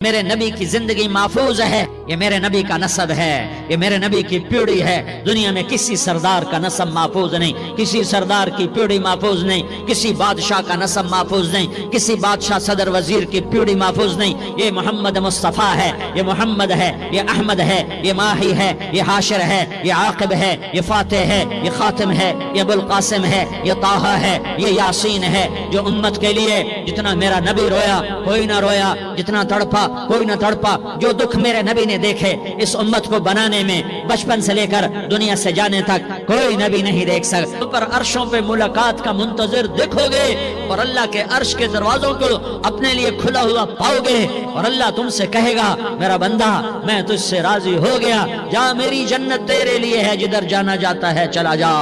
میرے نبی کی زندگی محفوظ ہے، یہ میرے نبی کا نسب ہے، یہ میرے نبی کی پیڑھی ہے۔ دنیا میں کسی سردار کا نسب محفوظ نہیں، کسی سردار کی پیڑھی محفوظ نہیں، کسی بادشاہ کا نسب محفوظ نہیں، کسی بادشاہ صدر وزیر کی پیڑھی محفوظ نہیں۔ یہ محمد مصطفیٰ ہے، یہ محمد ہے، یہ احمد ہے، یہ ماہی ہے، یہ حاشر ہے، یہ عاقب ہے، یہ فاتح ہے، یہ خاتم ہے، یہ ابو القاسم ہے، یہ طٰہٰ ہے، یہ یاسین ہے۔ جو امت کے لیے جتنا میرا نبی رویا کوئی نہ رویا، جتنا تڑپا کوئی نہ تڑپا، جو دکھ میرے نبی نے دیکھے اس امت کو بنانے میں، بچپن سے لے کر دنیا سے جانے تک کوئی نبی نہیں دیکھ سکتا۔ اوپر عرشوں پہ ملاقات کا منتظر دیکھو گے اور اللہ کے عرش کے دروازوں کو اپنے لیے کھلا ہوا پاؤ گے، اور اللہ تم سے کہے گا میرا بندہ میں تجھ سے راضی ہو گیا، جا میری جنت تیرے لیے ہے، جدھر جانا جاتا ہے چلا جا۔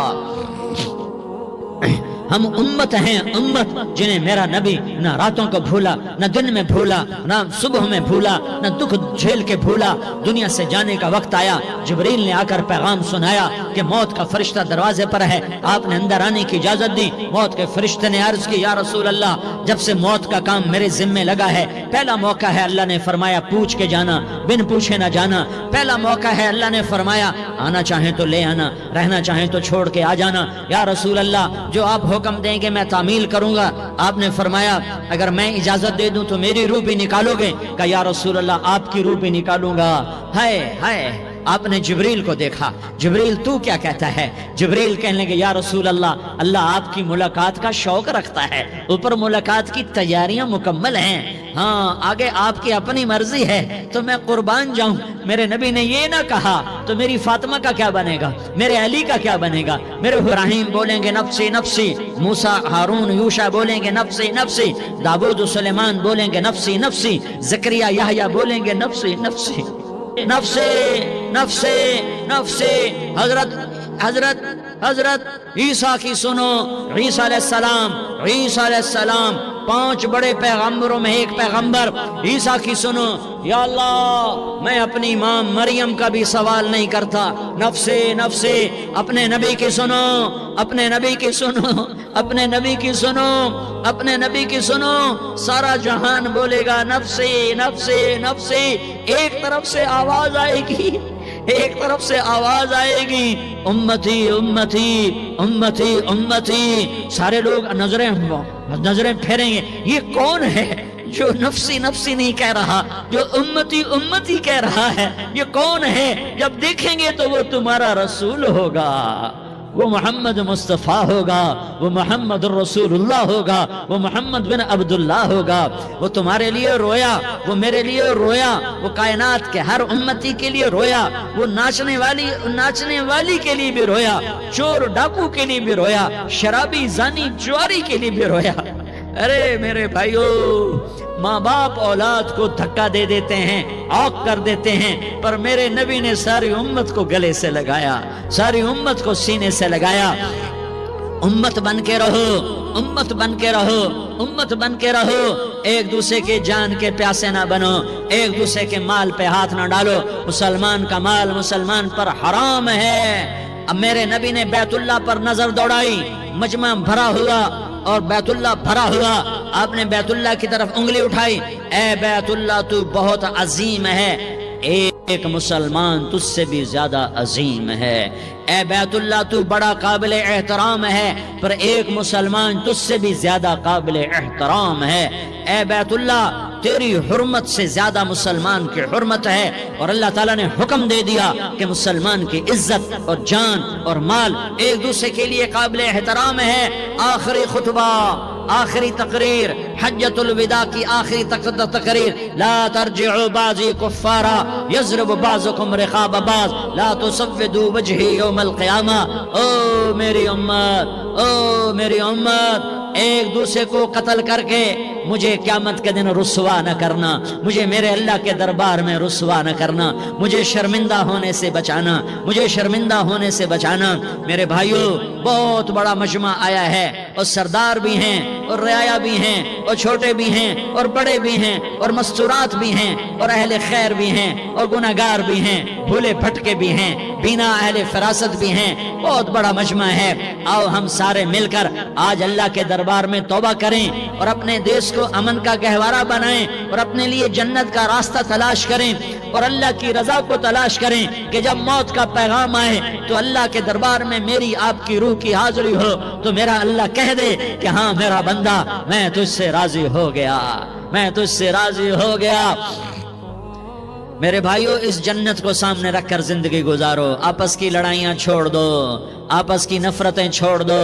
ہم امت ہیں، امت جنہیں میرا نبی نہ راتوں کو بھولا، نہ دن میں بھولا، نہ صبح میں بھولا، نہ دکھ جھیل کے بھولا۔ دنیا سے جانے کا وقت آیا، جبریل نے آ کر پیغام سنایا کہ موت کا فرشتہ دروازے پر ہے، آپ نے اندر آنے کی اجازت دی۔ موت کے فرشتے نے عرض کی یا رسول اللہ، جب سے موت کا کام میرے ذمے لگا ہے، پہلا موقع ہے اللہ نے فرمایا پوچھ کے جانا، بن پوچھے نہ جانا۔ پہلا موقع ہے اللہ نے فرمایا آنا چاہیں تو لے آنا، رہنا چاہیں تو چھوڑ کے آ جانا۔ یا رسول اللہ جو آپ حکم دیں گے میں تعمیل کروں گا۔ آپ نے فرمایا اگر میں اجازت دے دوں تو میری روح بھی نکالو گے؟ کہا یا رسول اللہ آپ کی روح بھی نکالوں گا۔ ہائے ہائے، آپ نے جبریل کو دیکھا، جبریل تو کیا کہتا ہے؟ جبریل کہنے لگے یا رسول اللہ، اللہ آپ کی ملاقات کا شوق رکھتا ہے، اوپر ملاقات کی تیاریاں مکمل ہیں، ہاں آگے آپ کی اپنی مرضی ہے تو میں قربان جاؤں۔ میرے نبی نے یہ نہ کہا تو میری فاطمہ کا کیا بنے گا، میرے علی کا کیا بنے گا؟ میرے ابراہیم بولیں گے نفسی نفسی، موسیٰ ہارون یوشع بولیں گے نفسی نفسی، داؤد و سلیمان بولیں گے نفسی نفسی، زکریا یحییٰ بولیں گے نفسی نفسی نفسے نفسے نفسے۔ حضرت عیسیٰ کی سنو، عیسیٰ علیہ السلام، عیسیٰ علیہ السلام 5 بڑے پیغمبروں میں ایک پیغمبر عیسیٰ کی سنو۔ یا اللہ میں اپنی ماں مریم کا بھی سوال نہیں کرتا، نفسے نفسے۔ اپنے نبی کی سنو، اپنے نبی کی سنو، اپنے نبی کی سنو، اپنے نبی کی سنو۔ سارا جہان بولے گا نفسے نفسے نفسے، ایک طرف سے آواز آئے گی، ایک طرف سے آواز آئے گی امتی امتی امتی امتی۔ سارے لوگ نظریں پھیریں گے، یہ کون ہے جو نفسی نفسی نہیں کہہ رہا، جو امتی امتی کہہ رہا ہے؟ یہ کون ہے؟ جب دیکھیں گے تو وہ تمہارا رسول ہوگا، وہ محمد مصطفیٰ ہوگا، وہ محمد الرسول اللہ ہوگا، وہ محمد بن عبداللہ ہوگا۔ وہ تمہارے لیے رویا، وہ میرے لیے رویا، وہ کائنات کے ہر امتی کے لیے رویا، وہ ناچنے والی کے لیے بھی رویا، چور ڈاکو کے لیے بھی رویا، شرابی زانی جواری کے لیے بھی رویا۔ ارے میرے بھائیو، ماں باپ اولاد کو دھکا دے دیتے ہیں، عوق کر دیتے ہیں، پر میرے نبی نے ساری امت کو گلے سے لگایا، ساری امت کو سینے سے لگایا۔ امت بن کے رہو، امت بن کے رہو، امت بن کے رہو۔ ایک دوسرے کے جان کے پیاسے نہ بنو، ایک دوسرے کے مال پہ ہاتھ نہ ڈالو۔ مسلمان کا مال مسلمان پر حرام ہے۔ اب میرے نبی نے بیت اللہ پر نظر دوڑائی، مجمع بھرا ہوا اور بیت اللہ بھرا ہوا۔ آپ نے بیت اللہ کی طرف انگلی اٹھائی، اے بیت اللہ تو بہت عظیم ہے، ایک مسلمان تجھ سے بھی زیادہ عظیم ہے۔ اے بیت اللہ تو بڑا قابل احترام ہے، پر ایک مسلمان تجھ سے بھی زیادہ قابل احترام ہے۔ اے بیت اللہ تیری حرمت سے زیادہ مسلمان کی حرمت ہے، اور اللہ تعالیٰ نے حکم دے دیا کہ مسلمان کی عزت اور جان اور مال ایک دوسرے کے لیے قابل احترام ہے۔ آخری خطبہ، آخری تقریر، حجۃ الوداع کی آخری تقریر، لا ترجعوا بعضی کفارا یضرب بعضکم رقاب بعض لا تسودوا وجہی یوم القیامہ۔ او میری امت، او میری امت، ایک دوسرے کو قتل کر کے مجھے قیامت کے دن رسوا نہ کرنا، مجھے میرے اللہ کے دربار میں رسوا نہ کرنا، مجھے شرمندہ ہونے سے بچانا، مجھے شرمندہ ہونے سے بچانا۔ میرے بھائیو، بہت بڑا مجمع آیا ہے، اور سردار بھی ہیں اور رعایا بھی ہیں اور چھوٹے بھی ہیں اور بڑے بھی ہیں اور مستورات بھی ہیں اور اہل خیر بھی ہیں اور گناہگار بھی ہیں، بھولے بھٹکے بھی ہیں، بینا اہل فراست بھی ہیں۔ بہت بڑا مجمع ہے، آؤ ہم سارے مل کر آج اللہ کے دربار میں توبہ کریں اور اپنے دیش کو امن کا گہوارہ بنائیں اور اپنے لیے جنت کا راستہ تلاش کریں اور اللہ کی رضا کو تلاش کریں کہ جب موت کا پیغام آئے تو اللہ کے دربار میں میری آپ کی روح کی حاضری ہو تو میرا اللہ کہہ دے کہ ہاں میرا بندہ میں تجھ سے راضی ہو گیا، میں تجھ سے راضی ہو گیا۔ میرے بھائیو، اس جنت کو سامنے رکھ کر زندگی گزارو، آپس کی لڑائیاں چھوڑ دو، آپس کی نفرتیں چھوڑ دو،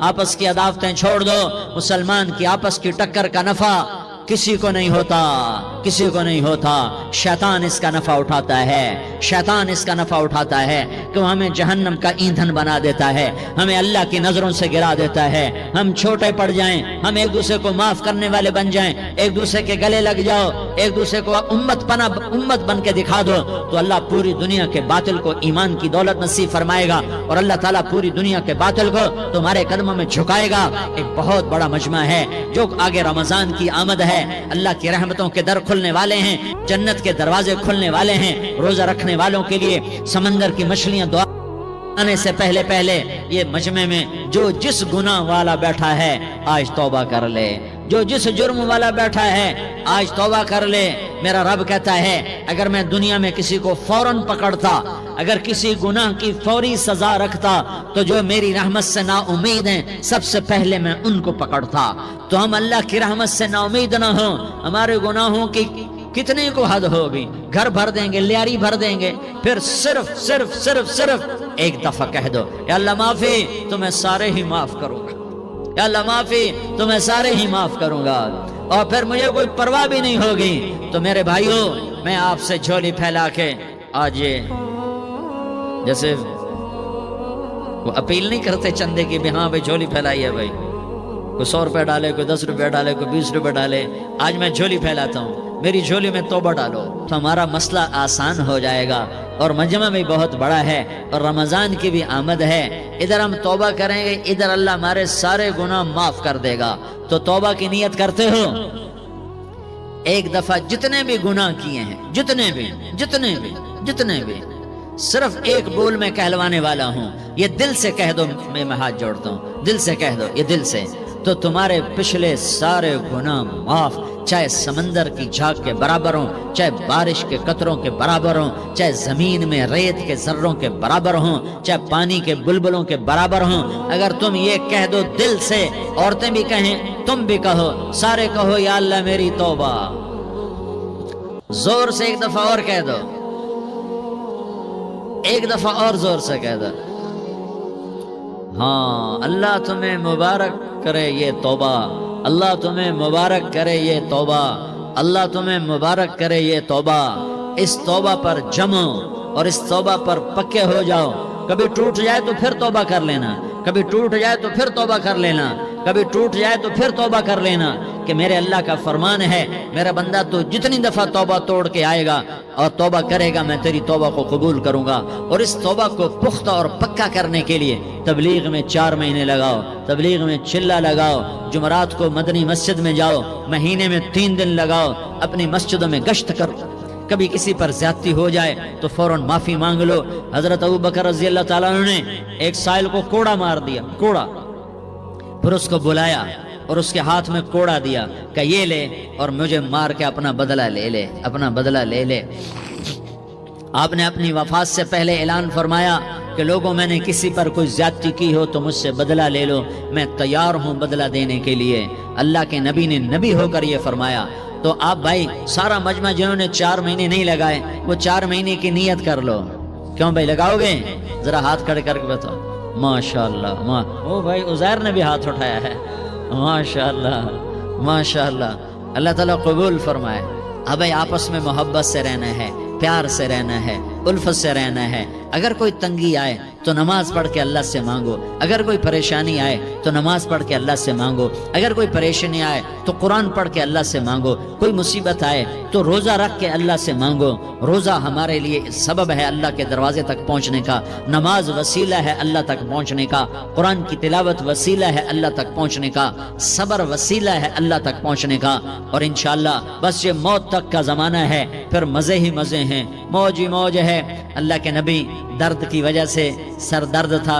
آپس کی عداوتیں چھوڑ دو۔ مسلمان کی آپس کی ٹکر کا نفع کسی کو نہیں ہوتا، کسی کو نہیں ہوتا۔ شیطان اس کا نفع اٹھاتا ہے، شیطان اس کا نفع اٹھاتا ہے کہ وہ ہمیں جہنم کا ایندھن بنا دیتا ہے، ہمیں اللہ کی نظروں سے گرا دیتا ہے، ہم چھوٹے پڑ جائیں، ہم ایک دوسرے کو معاف کرنے والے بن جائیں، ایک دوسرے کے گلے لگ جاؤ، ایک دوسرے کو امت بن کے دکھا دو تو اللہ پوری دنیا کے باطل کو ایمان کی دولت نصیب فرمائے گا اور اللہ تعالیٰ پوری دنیا کے باطل کو تمہارے قدموں میں جھکائے گا۔ ایک بہت بڑا مجمع ہے جو آگے رمضان کی آمد ہے، اللہ کی رحمتوں کے در کھلنے والے ہیں، جنت کے دروازے کھلنے والے ہیں۔ روزہ رکھنے والوں کے لیے سمندر کی مچھلیاں دعا آنے سے پہلے یہ مجمع میں جو جس گناہ والا بیٹھا ہے آج توبہ کر لے، جو جس جرم والا بیٹھا ہے آج توبہ کر لے۔ میرا رب کہتا ہے اگر میں دنیا میں کسی کو فوراً پکڑتا، اگر کسی گناہ کی فوری سزا رکھتا تو جو میری رحمت سے نا امید ہیں سب سے پہلے میں ان کو پکڑتا۔ تو ہم اللہ کی رحمت سے نا امید نہ ہوں، ہمارے گناہوں کی کتنے کو حد ہوگی، گھر بھر دیں گے، لیاری بھر دیں گے، پھر صرف ایک دفعہ کہہ دو یا اللہ معافی، تو میں سارے ہی معاف کروں گا، یا اللہ معافی تو میں سارے ہی معاف کروں گا، اور پھر مجھے کوئی پرواہ بھی نہیں ہوگی۔ تو میرے بھائیوں، میں آپ سے جھولی پھیلا کے آج یہ جیسے وہ اپیل نہیں کرتے چندے کی بھی ہاں بھائی جھولی پھیلائی ہے، بھائی کوئی 100 روپے ڈالے، کوئی 10 روپے ڈالے، کوئی 20 روپے ڈالے، آج میں جھولی پھیلاتا ہوں، میری جھولی میں توبہ ڈالو تو ہمارا مسئلہ آسان ہو جائے گا۔ اور مجمع بھی بہت بڑا ہے اور رمضان کی بھی آمد ہے، ادھر ہم توبہ کریں گے، ادھر اللہ ہمارے سارے گناہ معاف کر دے گا۔ تو توبہ کی نیت کرتے ہو؟ ایک دفعہ جتنے بھی گناہ کیے ہیں، جتنے بھی صرف ایک بول میں کہلوانے والا ہوں، یہ دل سے کہہ دو، میں ہاتھ جوڑتا ہوں، دل سے کہہ دو، یہ دل سے، تو تمہارے پچھلے سارے گناہ معاف، چاہے سمندر کی جھاگ کے برابر ہوں، چاہے بارش کے قطروں کے برابر ہوں، چاہے زمین میں ریت کے ذروں کے برابر ہوں، چاہے پانی کے بلبلوں کے برابر ہوں۔ اگر تم یہ کہہ دو دل سے، عورتیں بھی کہیں، تم بھی کہو، سارے کہو یا اللہ میری توبہ، زور سے ایک دفعہ اور کہہ دو، ایک دفعہ اور زور سے کہہ دو، ہاں اللہ تمہیں مبارک کرے یہ توبہ، اللہ تمہیں مبارک کرے یہ توبہ، اللہ تمہیں مبارک کرے یہ توبہ۔ اس توبہ پر جمو اور اس توبہ پر پکے ہو جاؤ۔ کبھی ٹوٹ جائے تو پھر توبہ کر لینا، کبھی ٹوٹ جائے تو پھر توبہ کر لینا، کبھی ٹوٹ جائے تو پھر توبہ کر لینا، کہ میرے اللہ کا فرمان ہے میرا بندہ تو جتنی دفعہ توبہ توڑ کے آئے گا اور توبہ کرے گا میں تیری توبہ کو قبول کروں گا۔ اور اس توبہ کو پختہ اور پکا کرنے کے لیے تبلیغ میں 4 مہینے لگاؤ، تبلیغ میں چلہ لگاؤ، جمعرات کو مدنی مسجد میں جاؤ، مہینے میں 3 دن لگاؤ، اپنی مسجدوں میں گشت کرو، کبھی کسی پر زیادتی ہو جائے تو فوراً معافی مانگ لو۔ حضرت ابوبکر رضی اللہ تعالیٰ عنہ نے ایک سائل کو کوڑا مار دیا، کوڑا، پھر اس کو بلایا اور اس کے ہاتھ میں کوڑا دیا کہ یہ لے اور مجھے مار کے اپنا بدلہ لے لے، اپنا بدلہ لے لے۔ آپ نے اپنی وفات سے پہلے اعلان فرمایا کہ لوگوں میں نے کسی پر کوئی زیادتی کی ہو تو مجھ سے بدلہ لے لو، میں تیار ہوں بدلہ دینے کے لیے۔ اللہ کے نبی نے نبی ہو کر یہ فرمایا۔ تو آپ بھائی سارا مجمع جنہوں نے 4 مہینے نہیں لگائے وہ 4 مہینے کی نیت کر لو۔ کیوں بھائی لگاؤ گے؟ ذرا ہاتھ کھڑے کر کے بتاؤ۔ ماشاءاللہ، وہ بھائی عزیر نے بھی ہاتھ اٹھایا ہے، ماشاءاللہ ماشاءاللہ، اللہ تعالیٰ قبول فرمائے۔ اب بھائی آپس میں محبت سے رہنا ہے، پیار سے رہنا ہے، الفت سے رہنا ہے۔ اگر کوئی تنگی آئے تو نماز پڑھ کے اللہ سے مانگو، اگر کوئی پریشانی آئے تو نماز پڑھ کے اللہ سے مانگو، اگر کوئی پریشانی آئے تو قرآن پڑھ کے اللہ سے مانگو، کوئی مصیبت آئے تو روزہ رکھ کے اللہ سے مانگو۔ روزہ ہمارے لیے سبب ہے اللہ کے دروازے تک پہنچنے کا، نماز وسیلہ ہے اللہ تک پہنچنے کا، قرآن کی تلاوت وسیلہ ہے اللہ تک پہنچنے کا، صبر وسیلہ ہے اللہ تک پہنچنے کا۔ اور انشاءاللہ بس یہ موت تک کا زمانہ ہے، پھر مزے ہی مزے ہیں، موج ہی موج ہے۔ اللہ کے نبی درد کی وجہ سے، سر درد تھا،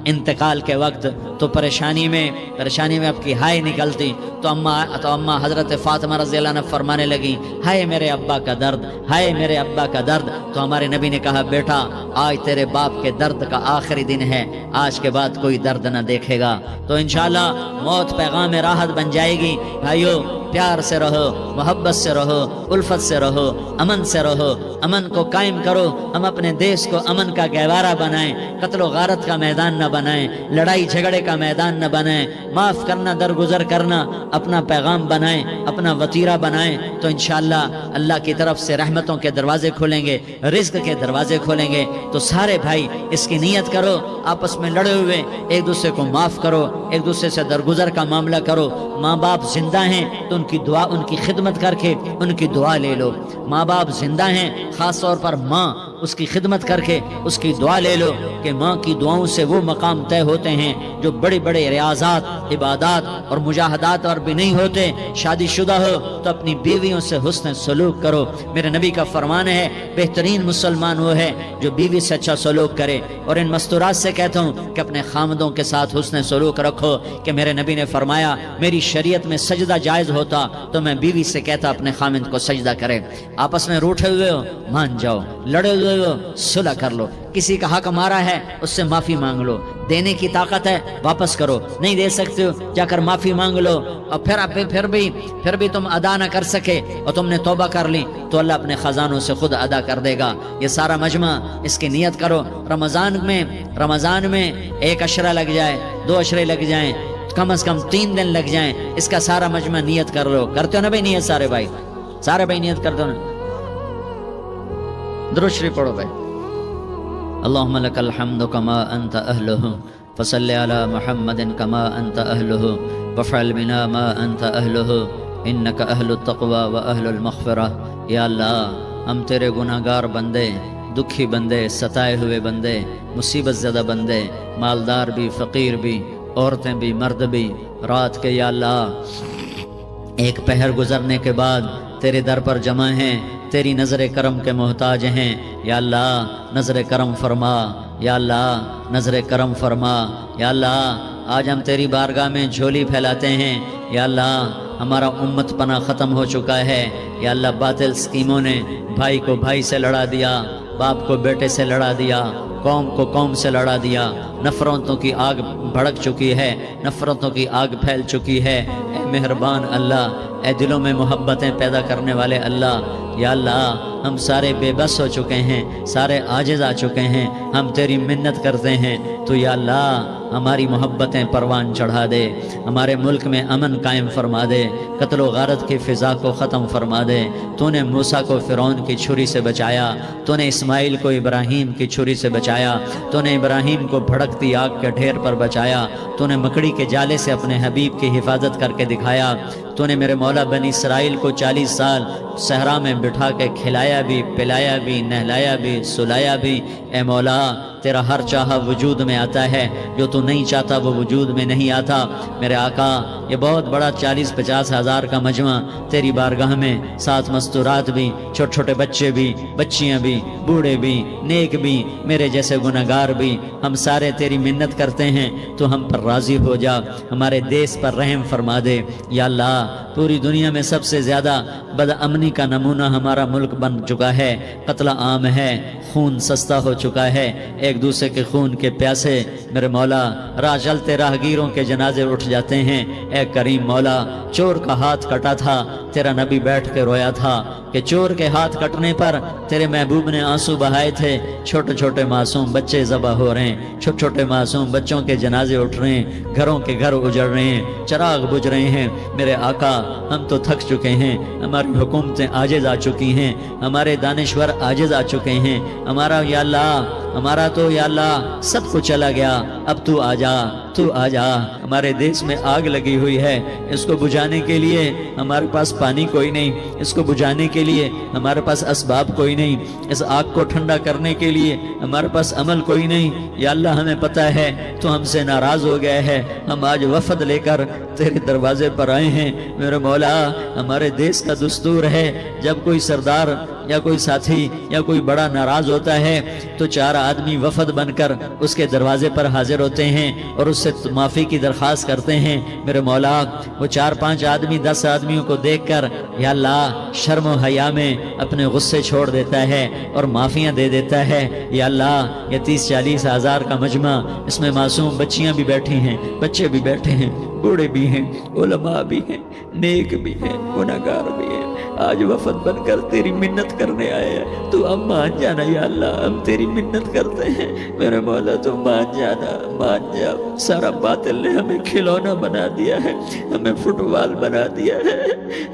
انتقال کے وقت تو پریشانی میں اب کی ہائے نکلتی تو اما حضرت فاطمہ رضی اللہ عنہ فرمانے لگی ہائے میرے ابا کا درد، ہائے میرے ابا کا درد۔ تو ہمارے نبی نے کہا بیٹا آج تیرے باپ کے درد کا آخری دن ہے، آج کے بعد کوئی درد نہ دیکھے گا۔ تو انشاءاللہ موت پیغام راحت بن جائے گی۔ بھائیو پیار سے رہو، محبت سے رہو، الفت سے رہو، امن سے رہو، امن کو قائم کرو۔ ہم اپنے دیش کو امن کا گہوارہ بنائیں، قتل و غارت کا میدان نہ بنائیں، لڑائی جھگڑے کا میدان نہ بنائیں، معاف کرنا درگزر کرنا اپنا پیغام بنائیں، اپنا وتیرہ بنائیں، تو انشاءاللہ اللہ کی طرف سے رحمتوں کے دروازے کھولیں گے، رزق کے دروازے کھولیں گے۔ تو سارے بھائی اس کی نیت کرو، آپس میں لڑے ہوئے ایک دوسرے کو معاف کرو، ایک دوسرے سے درگزر کا معاملہ کرو۔ ماں باپ زندہ ہیں تو ان کی دعا، ان کی خدمت کر کے ان کی دعا لے لو۔ ماں باپ زندہ ہیں، خاص طور پر ماں، اس کی خدمت کر کے اس کی دعا لے لو کہ ماں کی دعاؤں سے وہ مقام طے ہوتے ہیں جو بڑے بڑے ریاضات، عبادات اور مجاہدات اور بھی نہیں ہوتے۔ شادی شدہ ہو تو اپنی بیویوں سے حسن سلوک کرو۔ میرے نبی کا فرمان ہے بہترین مسلمان وہ ہے جو بیوی سے اچھا سلوک کرے۔ اور ان مستورات سے کہتا ہوں کہ اپنے خامدوں کے ساتھ حسن سلوک رکھو، کہ میرے نبی نے فرمایا میری شریعت میں سجدہ جائز ہوتا تو میں بیوی سے کہتا اپنے خامد کو سجدہ کرے۔ آپس میں روٹھے ہوئے ہو مان جاؤ، لڑے ہوئے ہو صلح کر لو، کسی کا حق مارا ہے اس سے معافی مانگ لو، دینے کی طاقت ہے واپس کرو، نہیں دے سکتے ہو جا کر معافی مانگ لو۔ اور پھر بھی تم ادا نہ کر سکے اور تم نے توبہ کر لی تو اللہ اپنے خزانوں سے خود ادا کر دے گا۔ یہ سارا مجمع اس کی نیت کرو۔ رمضان میں 1 عشرہ لگ جائے، 2 عشرے لگ جائیں، کم از کم 3 دن لگ جائیں، اس کا سارا مجمع نیت کر لو۔ کرتے ہو نا بھائی نیت؟ سارے بھائی نیت کرتے ہو نا؟ درود شریف پڑھو بھائی۔ اللہم لک الحمد کما انت اہلہ فصلی علی محمد کما انت اہلہ وفعل بنا ما انت اہلہ انک اہل التقوی و اہل المغفرہ۔ یا اللہ ہم تیرے گناہگار بندے، دکھی بندے، ستائے ہوئے بندے، مصیبت زدہ بندے، مالدار بھی، فقیر بھی، عورتیں بھی، مرد بھی، رات کے یا اللہ ایک پہر گزرنے کے بعد تیرے در پر جمع ہیں، تیری نظر کرم کے محتاج ہیں۔ یا اللہ نظر کرم فرما، یا اللہ نظر کرم فرما۔ یا اللہ آج ہم تیری بارگاہ میں جھولی پھیلاتے ہیں۔ یا اللہ ہمارا امت پناہ ختم ہو چکا ہے۔ یا اللہ باطل سکیموں نے بھائی کو بھائی سے لڑا دیا، باپ کو بیٹے سے لڑا دیا، قوم کو قوم سے لڑا دیا، نفرتوں کی آگ بھڑک چکی ہے، نفرتوں کی آگ پھیل چکی ہے۔ اے مہربان اللہ، اے دلوں میں محبتیں پیدا کرنے والے اللہ، یا اللہ ہم سارے بے بس ہو چکے ہیں، سارے عاجز آ چکے ہیں، ہم تیری منت کرتے ہیں تو یا اللہ ہماری محبتیں پروان چڑھا دے، ہمارے ملک میں امن قائم فرما دے، قتل و غارت کی فضا کو ختم فرما دے۔ تو نے موسیٰ کو فرعون کی چھری سے بچایا، تو نے اسماعیل کو ابراہیم کی چھری سے بچایا، تو نے ابراہیم کو بھڑکتی آگ کے ڈھیر پر بچایا، تو نے مکڑی کے جالے سے اپنے حبیب کی حفاظت کر کے دکھایا۔ تو نے میرے مولا بنی اسرائیل کو 40 سال صحرا میں بٹھا کے کھلایا بھی، پلایا بھی، نہلایا بھی، سلایا بھی۔ اے مولا تیرا ہر چاہا وجود میں آتا ہے، جو تو نہیں چاہتا وہ وجود میں نہیں آتا۔ میرے آقا یہ بہت بڑا 40-50 ہزار کا مجمع تیری بارگاہ میں، ساتھ مستورات بھی، چھوٹے چھوٹے بچے بھی، بچیاں بھی، بوڑھے بھی، نیک بھی، میرے جیسے گناہگار بھی، ہم سارے تیری منت کرتے ہیں تو ہم پر راضی ہو جا، ہمارے دیس پر رحم فرما دے۔ یا اللہ پوری دنیا میں سب سے زیادہ بدامنی کا نمونہ ہمارا ملک بن چکا ہے، قتل عام ہے، خون سستا ہو چکا ہے، ایک دوسرے کے خون کے پیاسے میرے مولا راہ چلتے راہگیروں کے جنازے اٹھ جاتے ہیں۔ اے کریم مولا چور کا ہاتھ کٹا تھا، تیرا نبی بیٹھ کے رویا تھا کہ چور کے ہاتھ کٹنے پر تیرے محبوب نے آنسو بہائے تھے، چھوٹے چھوٹے معصوم بچے ذبح ہو رہے ہیں، چھوٹے چھوٹے معصوم بچوں کے جنازے اٹھ رہے ہیں، گھروں کے گھر اجڑ رہے ہیں، چراغ بجھ رہے ہیں۔ میرے آقا ہم تو تھک چکے ہیں، ہماری حکومتیں عاجز آ چکی ہیں، ہمارے دانشور عاجز آ چکے ہیں، ہمارا یا اللہ ہمارا تو یا اللہ سب کچھ چلا گیا، اب تو آ جا، تو آ جا۔ ہمارے دیس میں آگ لگی ہوئی ہے، اس کو بجھانے کے لیے ہمارے پاس پانی کوئی نہیں، اس کو بجھانے کے لیے ہمارے پاس اسباب کوئی نہیں، اس آگ کو ٹھنڈا کرنے کے لیے ہمارے پاس عمل کوئی نہیں۔ یا اللہ ہمیں پتہ ہے تو ہم سے ناراض ہو گئے ہے، ہم آج وفد لے کر تیرے دروازے پر آئے ہیں۔ میرے مولا ہمارے دیس کا دستور ہے جب کوئی سردار یا کوئی ساتھی یا کوئی بڑا ناراض ہوتا ہے تو 4 آدمی وفد بن کر اس کے دروازے پر حاضر ہوتے ہیں اور اس سے معافی کی درخواست کرتے ہیں۔ میرے مولا وہ 4-5 آدمی 10 آدمیوں کو دیکھ کر یا اللہ شرم و حیا میں اپنے غصے چھوڑ دیتا ہے اور معافیاں دے دیتا ہے۔ یا اللہ یہ 30-40 ہزار کا مجمع، اس میں معصوم بچیاں بھی بیٹھی ہیں، بچے بھی بیٹھے ہیں، بوڑھے بھی ہیں، علماء بھی ہیں، نیک بھی ہیں، گناہگار بھی ہیں، آج وفد بن کر تیری منت کرنے آئے ہیں۔ تو اب مان جانا یا اللہ، ہم تیری منت کرتے ہیں میرے مولا، تو مان جانا، مان جا۔ سارا باطل نے ہمیں کھلونا بنا دیا ہے، ہمیں فٹ بال بنا دیا ہے،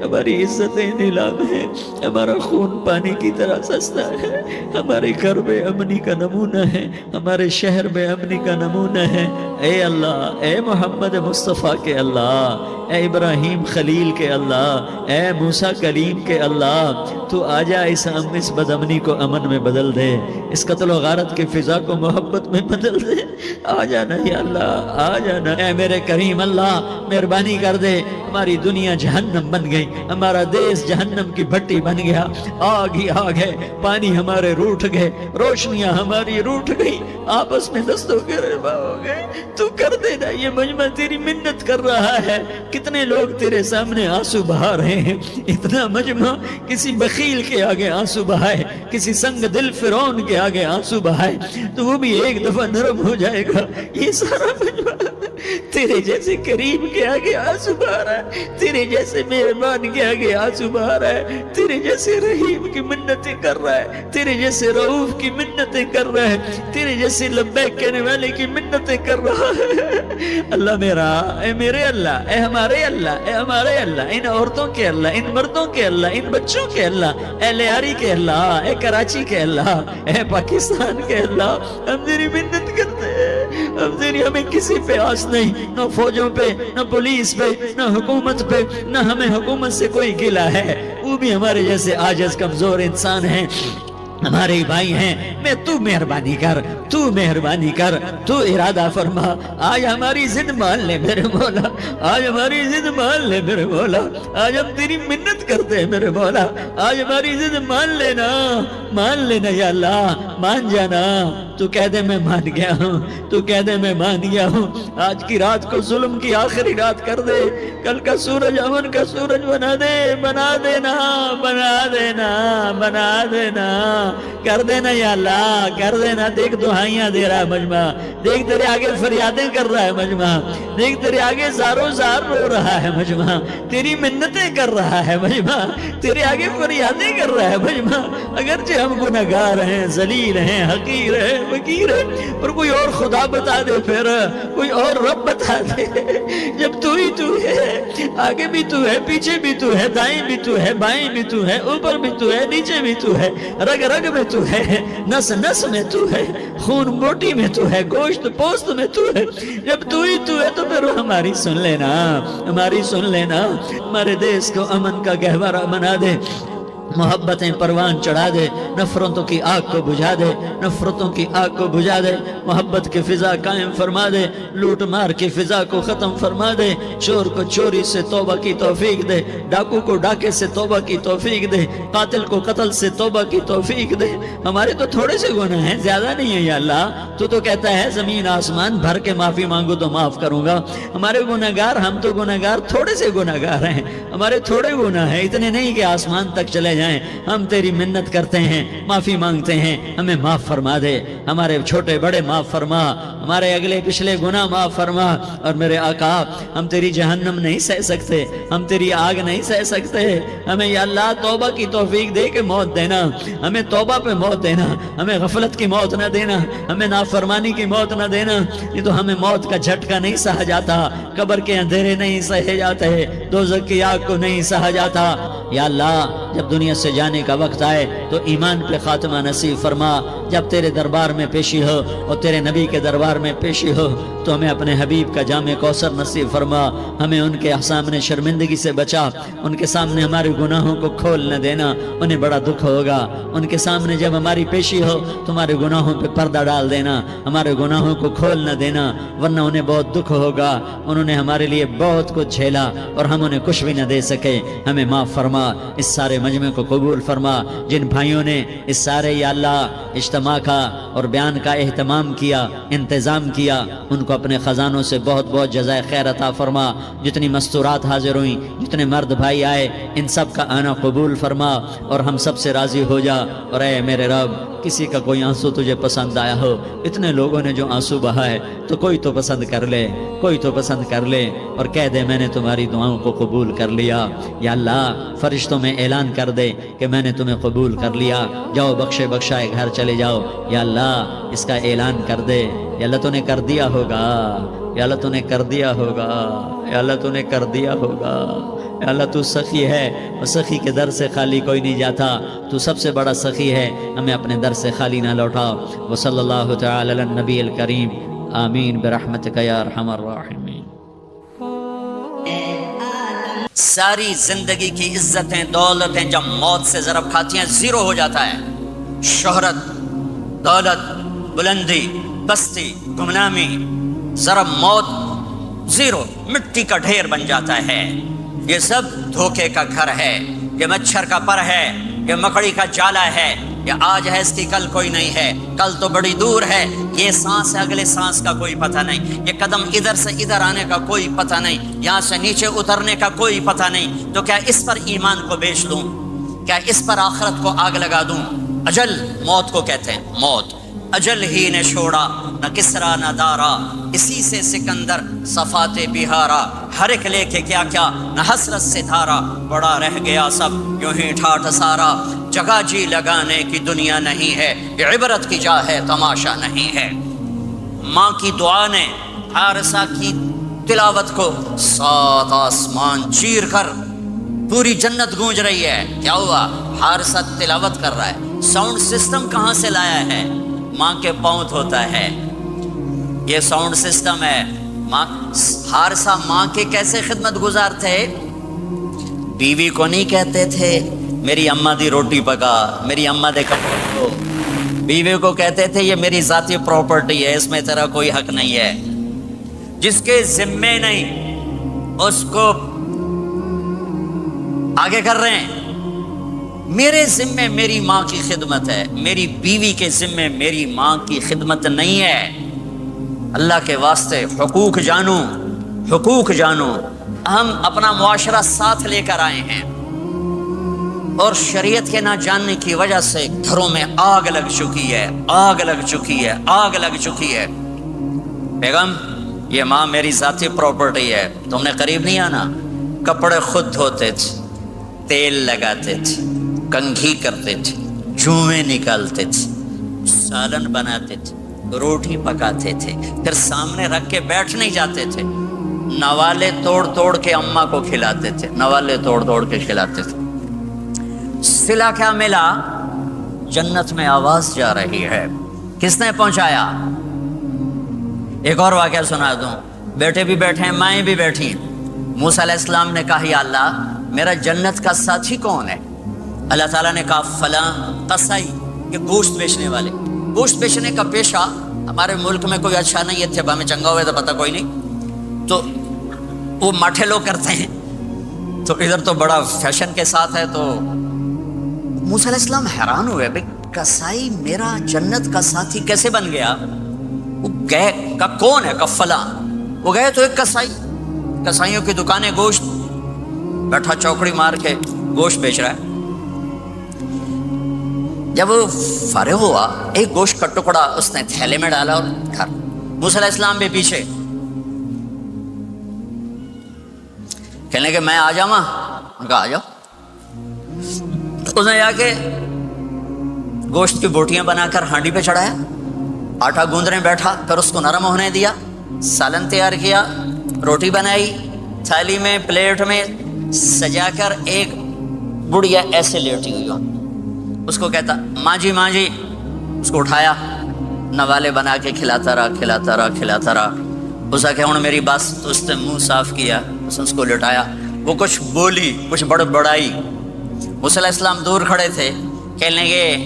ہماری عزتیں نیلام ہیں، ہمارا خون پانی کی طرح سستا ہے، ہمارے گھر بے امنی کا نمونہ ہے، ہمارے شہر بے امنی کا نمونہ ہے۔ اے اللہ، اے محمد مصطفیٰ کے اللہ، اے ابراہیم خلیل کے اللہ، اے موسیٰ کلیم کے اللہ، تو آجا اس بد امنی کو امن میں بدل دے، اس قتل و غارت کی فضا کو محبت میں بدل دے۔ آ جانا یا اللہ، آ جانا اے میرے کریم اللہ، مہربانی کر دے۔ ہماری دنیا جہنم بن گئی، ہمارا دیس جہنم کی بھٹی بن گیا، آگ ہی آگ ہے، پانی ہمارے روٹھ گئے، روشنیاں ہماری روٹھ گئی، آپس میں دستوں کے روا ہو گئے۔ تو کر دینا، یہ مجمع تیری منت کر رہا ہے۔ کتنے لوگ تیرے سامنے آنسو بہا رہے ہیں، اتنا مجمع کسی بخیل کے آگے آنسو بہائے، کسی سنگ دل فرعون کے آگے آنسو بہائے تو وہ بھی ایک دفعہ نرم ہو جائے گا۔ یہ سارا مجمع تیرے جیسے کریم کے آگے آنسو بہا رہا ہے، تیرے جیسے مہربان کے آگے آنسو بہا رہا ہے، تیرے جیسے رحیم کی منتیں کر رہا ہے، تیرے جیسے رؤوف کی منتیں کر رہا ہے، تیرے جیسے لبیک کہنے والے کی منتیں کر رہا ہے۔ اللہ میرا، اے میرے اللہ، اے ہمارے اللہ، اے ہمارے اللہ، ان عورتوں کے اللہ، ان مردوں کے اللہ، ان بچوں کے اللہ، اے لیاری کے اللہ، اے کراچی کے اللہ، اے پاکستان کے اللہ، ہم تیری منت کرتے ہیں۔ ہم تیری، ہمیں کسی پہ آس نہیں، نہ فوجوں پہ، نہ پولیس پہ، نہ حکومت پہ، نہ ہمیں حکومت سے کوئی گلہ ہے، وہ بھی ہمارے جیسے عاجز کمزور انسان ہیں، ہمارے بھائی ہیں۔ میں تو مہربانی کر، تو مہربانی کر، تو ارادہ فرما، آج ہماری ضد مان لے میرے مولا، آج ہماری ضد مان لے میرے مولا، آج ہم تیری منت کرتے ہیں میرے مولا، آج ہماری ضد مان لینا، مان لینا یا اللہ، مان جانا۔ تو کہہ دے میں مان گیا ہوں، تو کہہ دے میں مان گیا ہوں۔ آج کی رات کو ظلم کی آخری رات کر دے، کل کا سورج امن کا سورج بنا دے، بنا دینا، بنا دینا، بنا دینا، کر دینا یا اللہ، کر دینا۔ دیکھ دعائیاں دے رہا ہے مجمع، دیکھ تیرے آگے فریادیں کر رہا ہے مجمع، دیکھ تیرے آگے زارو زار رو رہا ہے مجمع، تیری منتیں کر رہا ہے مجمع، تیرے آگے فریادیں کر رہا ہے مجمع۔ اگرچہ ہم گناہگار ہیں، ذلیل ہیں، حقیر ہیں، فقیر ہیں، پر کوئی اور خدا بتا دے، پھر کوئی اور رب بتا دے۔ جب تو ہی تو ہے، آگے بھی تو ہے، پیچھے بھی تو ہے، دائیں بھی تو ہے، بائیں بھی تو ہے، اوپر بھی تو ہے، نیچے بھی تو ہے، رگ رگ میں تو ہے، نس نس میں تو ہے، خون بوٹی میں تو ہے، گوشت پوست میں تو ہے۔ جب تو ہی تو ہے تو پھر ہماری سن لینا، ہماری سن لینا، ہمارے دیس کو امن کا گہوارہ بنا دے، محبتیں پروان چڑھا دے، نفرتوں کی آگ کو بجھا دے، نفرتوں کی آگ کو بجھا دے، محبت کی فضا قائم فرما دے، لوٹ مار کی فضا کو ختم فرما دے، چور کو چوری سے توبہ کی توفیق دے، ڈاکو کو ڈاکے سے توبہ کی توفیق دے، قاتل کو قتل سے توبہ کی توفیق دے۔ ہمارے تو تھوڑے سے گناہ ہیں، زیادہ نہیں ہے یا اللہ، تو کہتا ہے زمین آسمان بھر کے معافی مانگو تو معاف کروں گا۔ ہمارے گناہگار، ہم تو گناہگار تھوڑے سے گناہگار ہیں، ہمارے تھوڑے گناہ ہیں، اتنے نہیں کہ آسمان تک چلے جائیں۔ ہم تیری منت کرتے ہیں، معافی مانگتے ہیں، ہمیں معاف فرما دے، ہمارے چھوٹے بڑے معاف فرما، ہمارے اگلے پچھلے گناہ معاف فرما۔ اور میرے آقا، ہم تیری جہنم نہیں سہ سکتے، ہم تیری آگ نہیں سہ سکتے، ہمیں یا اللہ توبہ کی توفیق دے کے موت دینا، ہمیں توبہ پہ موت دینا، ہمیں غفلت کی موت نہ دینا، ہمیں نافرمانی کی موت نہ دینا، یہ تو ہمیں موت کا جھٹکا نہیں سہا جاتا، قبر کے اندھیرے نہیں سہے جاتے، دوزخ کی آگ کو نہیں سہا جاتا۔ یا اللہ، جب دنیا سے جانے کا وقت آئے تو ایمان پہ خاتمہ نصیب فرما، جب تیرے دربار میں پیشی ہو اور تیرے نبی کے دربار میں پیشی ہو تو ہمیں اپنے حبیب کا جام کوثر نصیب فرما، ہمیں ان کے سامنے شرمندگی سے بچا، ان کے سامنے ہمارے گناہوں کو کھول نہ دینا، انہیں بڑا دکھ ہوگا، ان کے سامنے جب ہماری پیشی ہو تمہارے گناہوں پہ پردہ ڈال دینا، ہمارے گناہوں کو کھول نہ دینا، ورنہ انہیں بہت دکھ ہوگا، انہوں نے ہمارے لیے بہت کچھ جھیلا اور ہم ہم انہیں کچھ بھی نہ دے سکے، ہمیں معاف فرما، اس سارے مجمع کو قبول فرما۔ جن بھائیوں نے اس سارے یا اللہ اجتماع کا اور بیان کا اہتمام کیا، انتظام کیا، ان کو اپنے خزانوں سے بہت بہت جزائے خیر عطا فرما۔ جتنی مستورات حاضر ہوئیں، جتنے مرد بھائی آئے، ان سب کا آنا قبول فرما اور ہم سب سے راضی ہو جا۔ اور اے میرے رب، کسی کا کوئی آنسو تجھے پسند آیا ہو، اتنے لوگوں نے جو آنسو بہائے، تو کوئی تو پسند کر لے، کوئی تو پسند کر لے اور کہہ دے میں نے تمہاری دعاؤں کو قبول کر لیا۔ یا اللہ فرشتوں میں اعلان کر دے کہ میں نے تمہیں قبول کر لیا، جاؤ بخشے بخشائے گھر چلے جاؤ۔ یا اللہ اس کا اعلان کر دے، یا اللہ تو نے کر دیا ہوگا، یا اللہ تو نے کر دیا ہوگا، یا اللہ تو نے کر دیا ہوگا۔ یا اللہ تو سخی ہے اور سخی کے در سے خالی کوئی نہیں جاتا، تو سب سے بڑا سخی ہے، ہمیں اپنے در سے خالی نہ لوٹاؤ۔ وصلی اللہ تعالی علی النبی الکریم، آمین برحمتک یا ارحم الراحمین۔ ساری زندگی کی عزتیں دولتیں جب موت سے ضرب کھاتی ہیں زیرو ہو جاتا ہے۔ شہرت، دولت، بلندی، پستی، گمنامی، ضرب موت زیرو، مٹی کا ڈھیر بن جاتا ہے۔ یہ سب دھوکے کا گھر ہے، یہ مچھر کا پر ہے، یہ مکڑی کا جالا ہے، یہ آج ہے اس کی کل کوئی نہیں ہے، کل تو بڑی دور ہے، یہ سانس ہے اگلے سانس کا کوئی پتہ نہیں، یہ قدم ادھر سے ادھر آنے کا کوئی پتہ نہیں، یہاں سے نیچے اترنے کا کوئی پتہ نہیں، تو کیا اس پر ایمان کو بیچ لوں؟ کیا اس پر آخرت کو آگ لگا دوں؟ اجل موت کو کہتے ہیں، موت اجل ہی نے چھوڑا، نہ کسرا نہ دارا، اسی سے سکندر صفات بہارا، ہر ایک لے کے کیا کیا نہ حسرت سے دھارا، بڑا رہ گیا سب یوں ہی ٹھاٹھ سارا، جگہ جی لگانے کی دنیا نہیں ہے، یہ عبرت کی جا ہے تماشا نہیں ہے۔ ماں کی دعا نے حارثہ کی تلاوت کو 7 آسمان چیر کر پوری جنت گونج رہی ہے۔ کیا ہوا؟ حارثہ تلاوت کر رہا ہے، ساؤنڈ سسٹم کہاں سے لایا ہے؟ ماں کے پاؤں دھوتا ہے، یہ ساؤنڈ سسٹم ہے۔ حارثہ ماں کے کیسے خدمت گزار تھے؟ بیوی کو نہیں کہتے تھے میری اماں دی روٹی پکا، میری اماں دے کپڑے دھو، بیوی کو کہتے تھے یہ میری ذاتی پراپرٹی ہے، اس میں تیرا کوئی حق نہیں ہے۔ جس کے ذمے نہیں اس کو آگے کر رہے ہیں۔ میرے ذمے میری ماں کی خدمت ہے، میری بیوی کے ذمے میری ماں کی خدمت نہیں ہے۔ اللہ کے واسطے حقوق جانو، حقوق جانو۔ ہم اپنا معاشرہ ساتھ لے کر آئے ہیں اور شریعت کے نہ جاننے کی وجہ سے گھروں میں آگ لگ چکی ہے، آگ لگ چکی ہے، آگ لگ چکی ہے۔ بیگم یہ ماں میری ذاتی پراپرٹی ہے، تم نے قریب نہیں آنا۔ کپڑے خود دھوتے تھے، تیل لگاتے تھے، کنگھی کرتے تھے، جوئیں نکالتے تھے، سالن بناتے تھے، روٹی پکاتے تھے، پھر سامنے رکھ کے بیٹھ نہیں جاتے تھے، نوالے توڑ توڑ کے اماں کو کھلاتے تھے، نوالے توڑ توڑ کے کھلاتے تھے۔ صلہ کیا ملا؟ جنت میں آواز جا رہی ہے۔ کس نے پہنچایا؟ ایک اور واقعہ سنا دوں۔ بیٹے بھی بیٹھے ہیں، مائیں بھی بیٹھی ہیں۔ موسیٰ علیہ السلام نے کہا یا اللہ میرا جنت کا ساتھی کون ہے؟ اللہ تعالیٰ نے کہا فلاں قصائی، یہ گوشت بیچنے والے۔ گوشت بیچنے کا پیشہ ہمارے ملک میں کوئی اچھا نہیں ہے، تھے ہمیں چنگا ہوئے تو پتہ کوئی نہیں، تو وہ ماٹھے لوگ کرتے ہیں، تو ادھر تو بڑا فیشن کے ساتھ ہے۔ تو موسیٰ علیہ السلام حیران ہوئے، بھئی قصائی میرا جنت کا ساتھی کیسے بن گیا؟ وہ گئے کہ کون ہے؟ کہ فلاں۔ وہ گئے تو ایک قصائی، قصائیوں کی دکانیں، گوشت بیٹھا چوکڑی مار کے گوشت بیچ رہا ہے۔ جب وہ فارغ ہوا ایک گوشت کا ٹکڑا اس نے تھیلے میں ڈالا اور گھر۔ موسیٰ علیہ السلام بھی پیچھے، کہنے کہ میں آ جاؤں؟ کہا آ جاؤ۔ اس نے جا کے گوشت کی بوٹیاں بنا کر ہانڈی پہ چڑھایا، آٹا گوندنے بیٹھا، پھر اس کو نرم ہونے دیا، سالن تیار کیا، روٹی بنائی، تھالی میں پلیٹ میں سجا کر ایک بڑھیا ایسے لیٹی ہوئی ہو، اس کو کہتا ماں جی ماں جی، اس کو اٹھایا، نوالے بنا کے کھلاتا رہا کھلاتا رہا کھلاتا رہا۔ اس کا کہ ہوں میری بات، تو اس نے منہ صاف کیا، اس کو لٹایا، وہ کچھ بولی، کچھ بڑبڑائی۔ موسیٰ علیہ السلام دور کھڑے تھے، کہنے لگے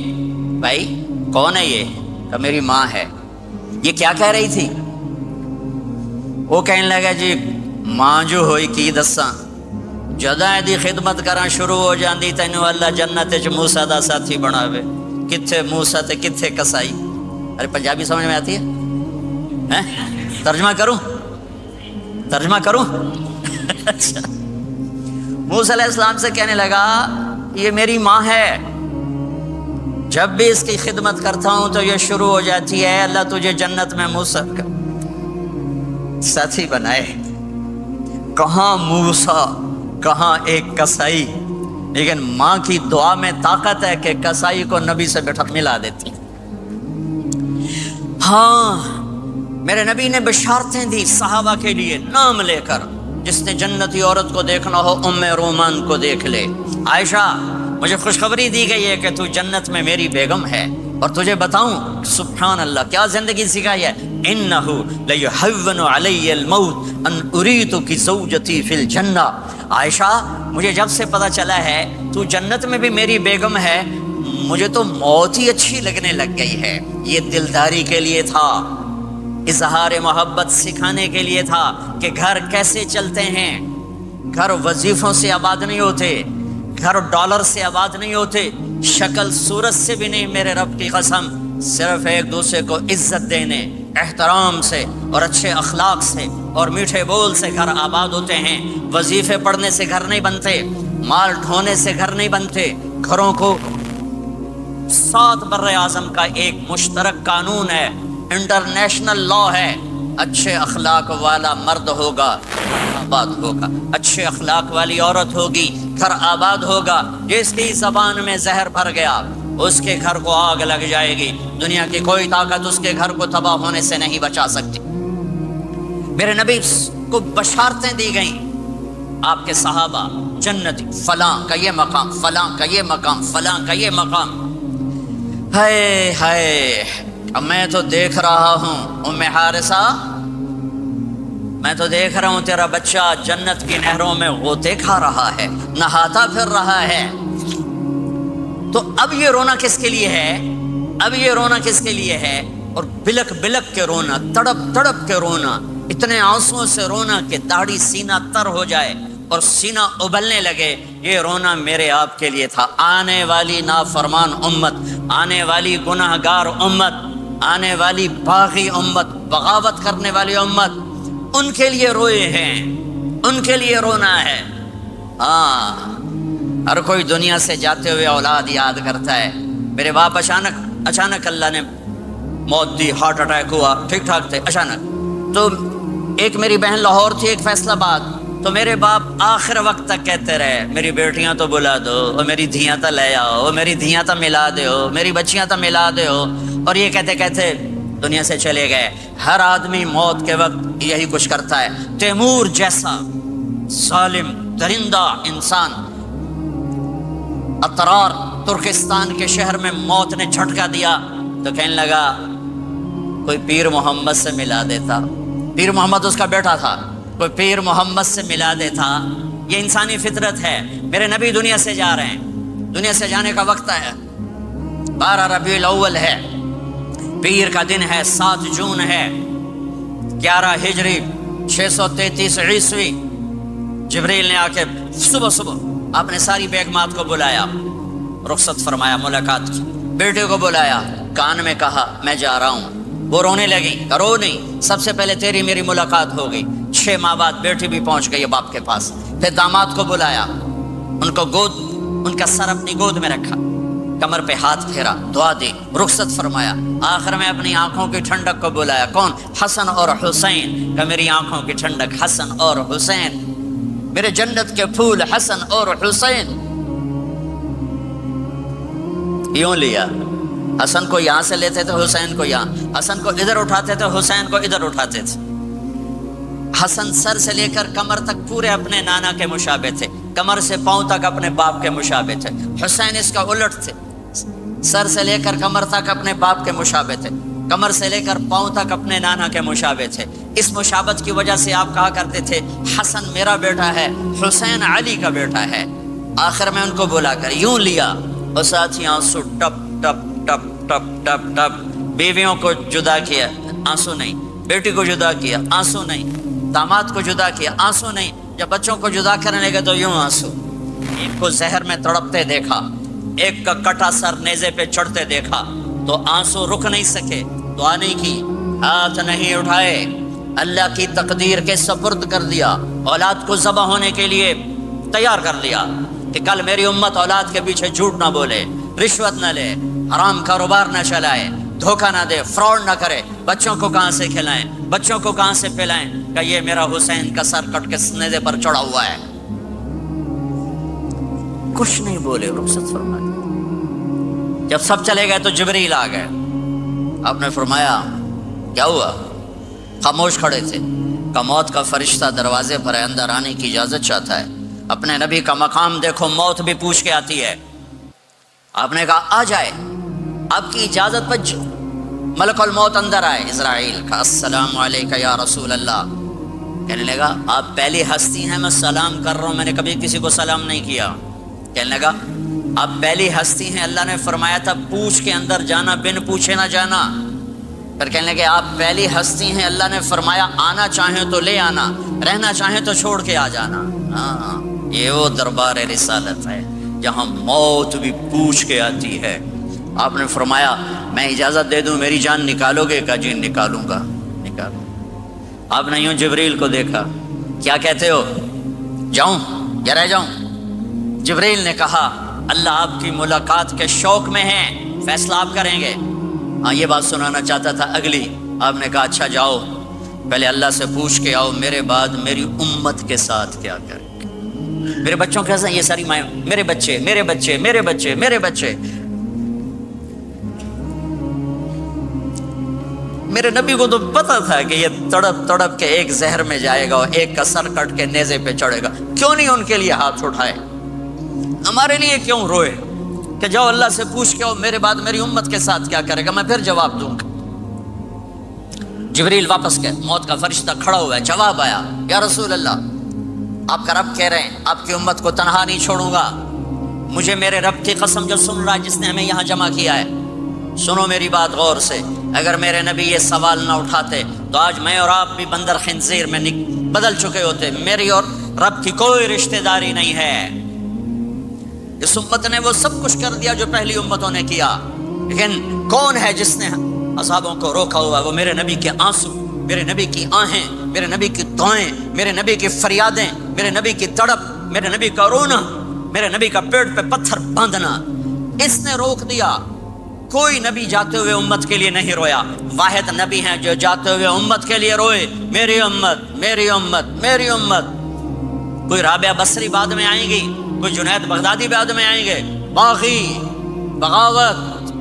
بھائی کون ہے یہ؟ کہ میری ماں ہے۔ یہ کیا کہہ رہی تھی؟ وہ کہنے لگا جی ماں جو ہوئی کی دساں، جدائیں دی خدمت کرنا شروع ہو جاندی تینوں اللہ جنت وچ موسیٰ دا ساتھی بناوے. کتھے موسیٰ تے کتھے کسائی. ارے پنجابی سمجھ میں آتی ہے؟ ترجمہ کروں؟ اچھا. موسیٰ علیہ السلام سے کہنے لگا یہ میری ماں ہے، جب بھی اس کی خدمت کرتا ہوں تو یہ شروع ہو جاتی ہے اللہ تجھے جنت میں موسیٰ کا ساتھی بنائے. کہاں موسیٰ کہاں ایک کسائی، لیکن ماں کی دعا میں طاقت ہے کہ کسائی کو نبی سے ملا دیتی. ہاں میرے نبی نے بشارتیں دی صحابہ کے لیے نام لے کر. جس نے جنتی عورت کو دیکھنا ہو ام رومان کو دیکھ لے. عائشہ مجھے خوشخبری دی گئی ہے کہ تو جنت میں میری بیگم ہے، اور تجھے بتاؤں سبحان اللہ کیا زندگی سکھائی ہے. انہ لیہون علی الموت ان اریتک زوجتی فی الجنہ. عائشہ مجھے جب سے پتہ چلا ہے تو جنت میں بھی میری بیگم ہے، مجھے تو موت ہی اچھی لگنے لگ گئی ہے. یہ دلداری کے لیے تھا، اظہار محبت سکھانے کے لیے تھا کہ گھر کیسے چلتے ہیں. گھر وظیفوں سے آباد نہیں ہوتے، گھر ڈالر سے آباد نہیں ہوتے، شکل صورت سے بھی نہیں. میرے رب کی قسم صرف ایک دوسرے کو عزت دینے، احترام سے اور اچھے اخلاق سے اور میٹھے بول سے گھر آباد ہوتے ہیں. وظیفے پڑھنے سے گھر نہیں بنتے، مال ڈھونے سے گھر نہیں بنتے. گھروں کو 7 بر اعظم کا ایک مشترک قانون ہے، انٹرنیشنل لا ہے. اچھے اخلاق والا مرد ہوگا آباد ہوگا، اچھے اخلاق والی عورت ہوگی گھر آباد ہوگا. جس کی زبان میں زہر بھر گیا اس کے گھر کو آگ لگ جائے گی. دنیا کی کوئی طاقت اس کے گھر کو تباہ ہونے سے نہیں بچا سکتی. میرے نبی کو بشارتیں دی گئیں، آپ کے صحابہ جنتی، فلاں کا یہ مقام، فلاں کا یہ مقام، فلاں کا یہ مقام. ہائے ہائے میں تو دیکھ رہا ہوں ام حارثہ، میں تو دیکھ رہا ہوں تیرا بچہ جنت کی نہروں میں غوطے کھا رہا ہے، نہاتا پھر رہا ہے. تو اب یہ رونا کس کے لیے ہے؟ اب یہ رونا کس کے لیے ہے؟ اور بلک بلک کے رونا، تڑپ تڑپ کے رونا، اتنے آنسوؤں سے رونا کہ داڑھی سینہ تر ہو جائے اور سینہ ابلنے لگے. یہ رونا میرے آپ کے لیے تھا. آنے والی نافرمان امت، آنے والی گناہگار امت، آنے والی باغی امت، بغاوت کرنے والی امت، ان کے لیے روئے ہیں، ان کے لیے رونا ہے. ہاں ہر کوئی دنیا سے جاتے ہوئے اولاد یاد کرتا ہے. میرے باپ اچانک اللہ نے موت دی، ہارٹ اٹیک ہوا، ٹھیک ٹھاک تھے، اچانک. تو ایک میری بہن لاہور تھی، ایک فیصل آباد. تو میرے باپ آخر وقت تک کہتے رہے میری بیٹیاں تو بلا دو، اور میری دھیاں تو لے آؤ، میری دھیاں تو ملا دو، میری بچیاں تو ملا دو. اور یہ کہتے کہتے دنیا سے چلے گئے. ہر آدمی موت کے وقت یہی کچھ کرتا ہے. تیمور جیسا ظالم درندہ انسان اطرار ترکستان کے شہر میں موت نے جھٹکا دیا تو کہنے لگا کوئی پیر محمد سے ملا دیتا. پیر محمد اس کا بیٹا تھا، کوئی پیر محمد سے ملا دیتا. یہ انسانی فطرت ہے. میرے نبی دنیا سے جا رہے ہیں، دنیا سے جانے کا وقت ہے. 12 ربیع الاول ہے، پیر کا دن ہے، 7 جون ہے، 11 ہجری 633 عیسوی. جبریل نے آ کے صبح آپ نے ساری بیگمات کو بلایا، رخصت فرمایا، ملاقات کی. بیٹے کو بلایا، کان میں کہا میں جا رہا ہوں. وہ رونے لگی، رو نہیں، سب سے پہلے تیری میری ملاقات ہو گئی. 6 ماہ بعد بیٹی بھی پہنچ گئی باپ کے پاس. پھر داماد کو بلایا، ان کا سر اپنی گود میں رکھا، کمر پہ ہاتھ پھیرا، دعا دی، رخصت فرمایا. آخر میں اپنی آنکھوں کی ٹھنڈک کو بلایا. کون؟ حسن اور حسین. کہ میری آنکھوں کی ٹھنڈک حسن اور حسین، میرے جنت کے پھول حسن اور حسین. یوں لیا، حسن کو یہاں سے لیتے تھے، حسین کو یہاں، حسن کو ادھر اٹھاتے تھے، حسین کو ادھر اٹھاتے تھے. حسن سر سے لے کر کمر تک پورے اپنے نانا کے مشابہ تھے، کمر سے پاؤں تک اپنے باپ کے مشابہ تھے. حسین اس کا الٹ تھے، سر سے لے کر کمر تک اپنے باپ کے مشابہ تھے، کمر سے لے کر پاؤں تک اپنے نانا کے مشابہ تھے. اس مشابہت کی وجہ سے آپ کہا کرتے تھے حسن میرا بیٹا ہے، حسین علی کا بیٹا ہے. آخر میں ان کو بلا کر یوں لیا اور ساتھ ہی آنسو ٹپ ٹپ ٹپ ٹپ ٹپ ٹپ. بیویوں کو جدا کیا، آنسو نہیں. بیٹی کو جدا کیا، آنسو نہیں. داماد کو جدا کیا، آنسو نہیں. جب بچوں کو جدا کرنے لگے تو یوں آنسو. ایک کو زہر میں تڑپتے دیکھا, ایک کا کٹا سر نیزے پہ چڑھتے دیکھا, تو آنسو رک نہیں سکے, دعا نہیں کی, ہاتھ نہیں اٹھائے, اللہ کی تقدیر کے سپرد کر دیا, اولاد کو ذبح ہونے کے لیے تیار کر دیا کہ کل میری امت اولاد کے پیچھے جھوٹ نہ بولے, رشوت نہ لے, حرام کاروبار نہ چلائے, دھوکہ نہ دے, فراڈ نہ کرے. بچوں کو کہاں سے کھلائیں, بچوں کو کہاں سے پلائیں, کہ یہ میرا حسین کا سر کٹ کے نیزے پر چڑھا ہوا ہے. کچھ نہیں بولے, رخصت فرما دی. جب سب چلے گئے تو جبریل آ گئے. آپ نے فرمایا کیا ہوا؟ خاموش کھڑے تھے. کہ موت کا فرشتہ دروازے پر ہے, اندر آنے کی اجازت چاہتا ہے. اپنے نبی کا مقام دیکھو, موت بھی پوچھ کے آتی ہے. آپ نے کہا آ جائے, آپ کی اجازت پر ملک الموت اندر آئے. اسرائیل کا السلام علیکہ یا رسول اللہ. کہنے لگا آپ پہلی ہستی ہیں, میں سلام کر رہا ہوں, میں نے کبھی کسی کو سلام نہیں کیا. کہنے لگا آپ پہلی ہستی ہیں, اللہ نے فرمایا تھا پوچھ کے اندر جانا, بن پوچھے نہ جانا. پھر کہنے لگے آپ پہلی ہستی ہیں, اللہ نے فرمایا آنا چاہیں تو لے آنا, رہنا چاہیں تو چھوڑ کے آ جانا. ہاں, یہ وہ دربار رسالت ہے جہاں موت بھی پوچھ کے آتی ہے. آپ نے فرمایا میں اجازت دے دوں, میری جان نکالو گے؟ کہ جی نکالوں گا. نکالو. آپ نے یوں جبریل کو دیکھا, کیا کہتے ہو, جاؤں یا رہ جاؤں؟ جبریل نے کہا اللہ آپ کی ملاقات کے شوق میں ہیں, فیصلہ آپ کریں گے. ہاں, یہ بات سنانا چاہتا تھا اگلی. آپ نے کہا اچھا جاؤ, پہلے اللہ سے پوچھ کے آؤ میرے بعد میری امت کے ساتھ کیا کریں. میرے بچوں کے ساتھ, یہ ساری مائیں, میرے بچے میرے بچے میرے بچے میرے بچے. میرے نبی کو تو پتا تھا کہ یہ تڑپ تڑپ کے ایک زہر میں جائے گا اور ایک کا سر کٹ کے نیزے پہ چڑھے گا. کیوں نہیں ان کے لیے ہاتھ اٹھائے, ہمارے لیے کیوں روئے کہ جاؤ اللہ سے پوچھ کے آؤ میرے بعد میری امت کے ساتھ کیا کرے گا, میں پھر جواب دوں گا. جبریل واپس گئے, موت کا فرشتہ کھڑا ہوا ہے. جواب آیا یا رسول اللہ آپ کا رب کہہ رہے ہیں آپ کی امت کو تنہا نہیں چھوڑوں گا. مجھے میرے رب کی قسم جو سن رہا ہے, جس نے ہمیں یہاں جمع کیا ہے, سنو میری بات غور سے. اگر میرے نبی یہ سوال نہ اٹھاتے تو آج میں اور آپ بھی بندر خنزیر میں بدل چکے ہوتے. میری اور رب کی کوئی رشتہ داری نہیں ہے. اس امت نے وہ سب کچھ کر دیا جو پہلی امتوں نے کیا, لیکن کون ہے جس نے اصحابوں کو روکا ہوا؟ وہ میرے نبی کے آنسو, میرے نبی کی آہیں, میرے نبی کی دعائیں, میرے نبی کی فریادیں, میرے نبی کی تڑپ, میرے نبی کا رونا, میرے نبی کا پیٹ پہ پتھر باندھنا, اس نے روک دیا. کوئی نبی جاتے ہوئے امت کے لیے نہیں رویا. واحد نبی ہیں جو جاتے ہوئے امت کے لیے روئے, میری امت میری امت میری امت. کوئی رابعہ بصری بعد میں آئیں گی, کوئی جنید بغدادی بعد میں آئیں گے, باغی, بغاوت,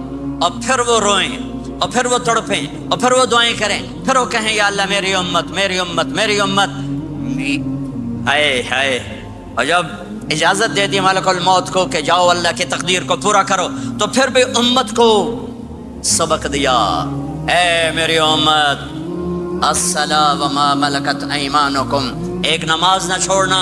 اور پھر وہ روئیں, اور پھر وہ تڑپیں, اور پھر وہ دعائیں کریں, پھر وہ کہیں یا اللہ میری امت میری امت میری امت. ہائے ہائے. اور جب اجازت دے دی ملک الموت کو کہ جاؤ اللہ کی تقدیر کو پورا کرو, تو پھر بھی امت کو سبق دیا, اے میری امت الصلاۃ وما ملکت ایمانکم, ایک نماز نہ چھوڑنا,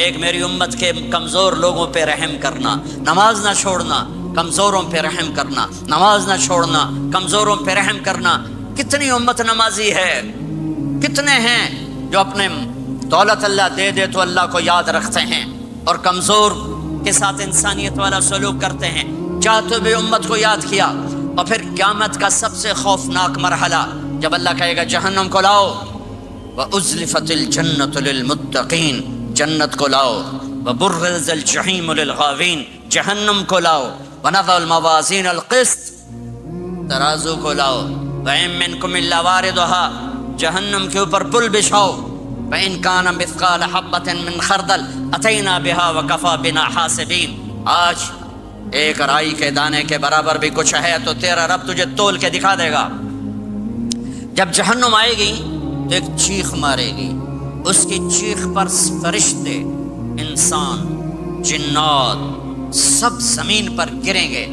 ایک میری امت کے کمزور لوگوں پہ رحم کرنا, نماز نہ چھوڑنا, کمزوروں پہ رحم کرنا, نماز نہ چھوڑنا, کمزوروں پہ رحم کرنا. کتنی امت نمازی ہے, کتنے ہیں جو اپنے دولت اللہ دے دے تو اللہ کو یاد رکھتے ہیں اور کمزور کے ساتھ انسانیت والا سلوک کرتے ہیں. چاہتے ہوئے امت کو یاد کیا. اور پھر قیامت کا سب سے خوفناک مرحلہ جب اللہ کہے گا جہنم کو لاؤ, وَأُزْلِفَتِ الْجَنَّةُ لِلْمُتَّقِينَ, جنت کو لاؤ, وَبُرِّزَ الْجَحِيمُ لِلْغَاوِينَ, جہنم کو لاؤ, وَنَضَعُ الْمَوَازِينَ الْقِسْطَ, ترازو کو لاؤ, وَإِن مِّنكُمْ إِلَّا وَارِدُهَا, جہنم کے اوپر پل بچھاؤ, وَإِن كَانَ مِثْقَالَ حَبَّةٍ مِّنْ خَرْدَلٍ أَتَيْنَا بِهَا وَكَفَىٰ بِنَا حَاسِبِينَ. آج ایک رائی کے دانے کے برابر بھی کچھ ہے تو تیرا رب تجھے تول کے دکھا دے گا. جب جہنم آئے گی تو ایک چیخ مارے گی, اس کی چیخ پر فرشتے, انسان, جنات سب زمین پر گریں گے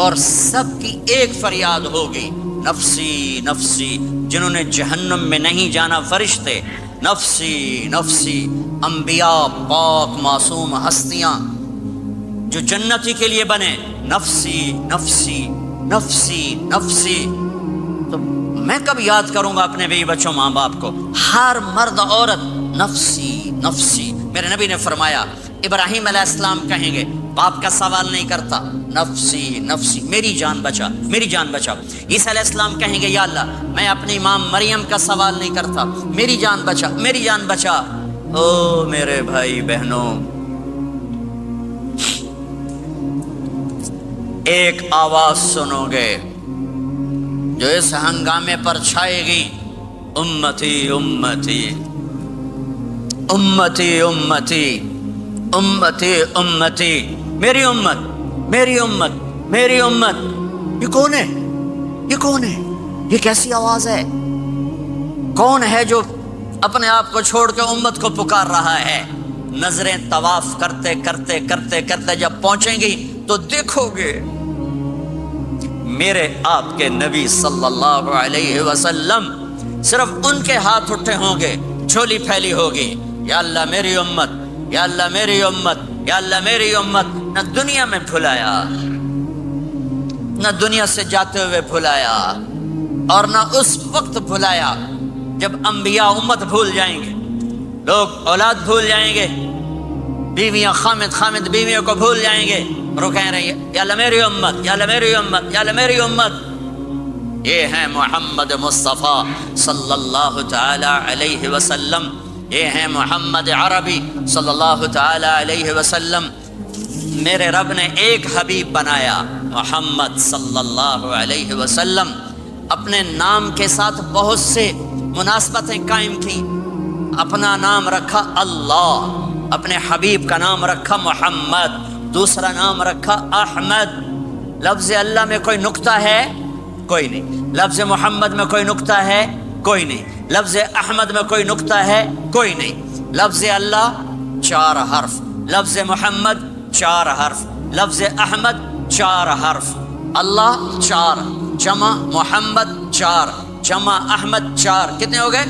اور سب کی ایک فریاد ہوگی, نفسی نفسی. جنہوں نے جہنم میں نہیں جانا فرشتے, نفسی نفسی. انبیاء, پاک معصوم ہستیاں جو جنتی کے لیے بنے, نفسی نفسی نفسی نفسی. تو میں کب یاد کروں گا اپنے بیوی بچوں ماں باپ کو؟ ہر مرد عورت نفسی نفسی. میرے نبی نے فرمایا ابراہیم علیہ السلام کہیں گے باپ کا سوال نہیں کرتا, نفسی نفسی, میری جان بچا, میری جان بچا. عیسیٰ علیہ السلام کہیں گے یا اللہ میں اپنی ماں مریم کا سوال نہیں کرتا, میری جان بچا, میری جان بچا. او میرے بھائی بہنوں, ایک آواز سنو گے جو اس ہنگامے پر چھائے گی, امتی امتی امتی امتی امتی امتی, میری امت میری امت میری امت. یہ کون ہے, یہ کون ہے, یہ کیسی آواز ہے؟ کون ہے جو اپنے آپ کو چھوڑ کے امت کو پکار رہا ہے؟ نظریں طواف کرتے کرتے کرتے کرتے جب پہنچیں گی تو دیکھو گے میرے آپ کے نبی صلی اللہ علیہ وسلم, صرف ان کے ہاتھ اٹھے ہوں گے, جھولی پھیلی ہوگی, یا اللہ میری امت, یا اللہ میری امت, یا اللہ میری امت. نہ دنیا میں بھلایا, نہ دنیا سے جاتے ہوئے بھلایا, اور نہ اس وقت بھلایا جب انبیاء امت بھول جائیں گے, لوگ اولاد بھول جائیں گے, بیویاں خامد بیویوں کو بھول جائیں گے, اور وہ کہہ رہے ہیں یا اللہ میری امت, یا اللہ میری امت, یا اللہ میری امت. یہ ہیں محمد مصطفیٰ صلی اللہ تعالی علیہ وسلم, یہ ہیں محمد عربی صلی اللہ تعالی علیہ وسلم. میرے رب نے ایک حبیب بنایا محمد صلی اللہ علیہ وسلم, اپنے نام کے ساتھ بہت سے مناسبتیں قائم کی. اپنا نام رکھا اللہ, اپنے حبیب کا نام رکھا محمد, دوسرا نام رکھا احمد. لفظ اللہ میں کوئی نقطہ ہے؟ کوئی نہیں. لفظ محمد میں کوئی نقطہ ہے؟ کوئی نہیں. لفظ احمد میں کوئی نقطہ ہے؟ کوئی نہیں. لفظ اللہ 4 حرف, لفظ محمد 4 حرف, لفظ احمد 4 حرف. اللہ 4 جمع محمد 4 جمع احمد 4, کتنے ہو گئے؟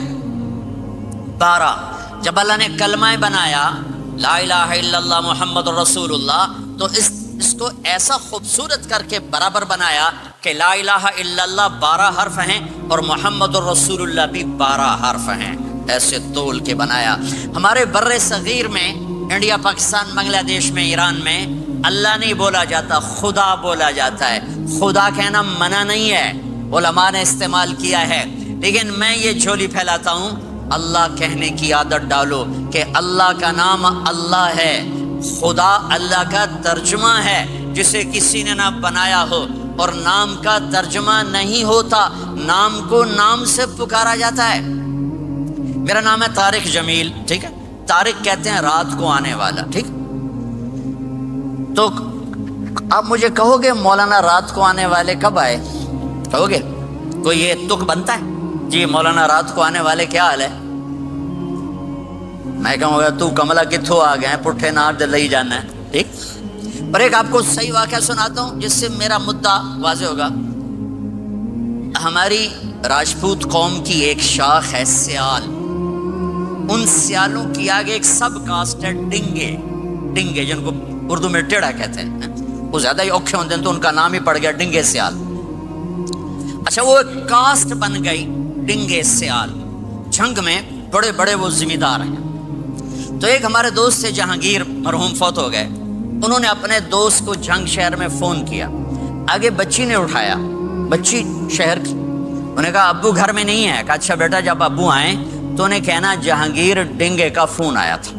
12. جب اللہ نے کلمہ بنایا لا الہ الا اللہ محمد رسول اللہ, تو اس کو ایسا خوبصورت کر کے برابر بنایا کہ لا الہ الا اللہ 12 حرف ہیں اور محمد الرسول اللہ بھی 12 حرف ہیں. ایسے تول کے بنایا. ہمارے بر صغیر میں, انڈیا, پاکستان, بنگلہ دیش میں, ایران میں اللہ نہیں بولا جاتا, خدا بولا جاتا ہے. خدا کہنا منع نہیں ہے, علماء نے استعمال کیا ہے, لیکن میں یہ جھولی پھیلاتا ہوں اللہ کہنے کی عادت ڈالو کہ اللہ کا نام اللہ ہے. خدا اللہ کا ترجمہ ہے جسے کسی نے نہ بنایا ہو, اور نام کا ترجمہ نہیں ہوتا, نام کو نام سے پکارا جاتا ہے. میرا نام ہے طارق جمیل, ٹھیک ہے, طارق کہتے ہیں رات کو آنے والا, ٹھیک. تو آپ مجھے کہو گے مولانا رات کو آنے والے کب آئے؟ کہو گے کوئی یہ تک بنتا ہے جی مولانا رات کو آنے والے کیا حال ہے؟ میں کہوں گا تو کملا کتھوں آ گئے, پٹھے نار دے لئی جانا ہے, ٹھیک. پر ایک آپ کو صحیح واقعہ سناتا ہوں جس سے میرا مدعا واضح ہوگا. ہماری راجپوت قوم کی ایک شاخ ہے سیال, ان سیالوں کی آگے ایک سب کاسٹ ہے ڈنگے, ڈنگے جن کو اردو میں ٹیڑھا کہتے ہیں. وہ زیادہ ہی اوکھے ہوتے ہیں تو ان کا نام ہی پڑ گیا ڈنگے سیال. اچھا, وہ ایک کاسٹ بن گئی ڈنگے سیال. جنگ میں بڑے بڑے وہ ذمہ دار ہیں. تو ایک ہمارے دوست سے جہانگیر مرحوم فوت ہو گئے, انہوں نے اپنے دوست کو جنگ شہر میں فون کیا. آگے بچی نے اٹھایا, بچی شہر کی. انہوں نے کہا ابو گھر میں نہیں ہے. کہا اچھا بیٹا, جب ابو آئیں تو انہیں کہنا جہانگیر ڈنگے کا فون آیا تھا.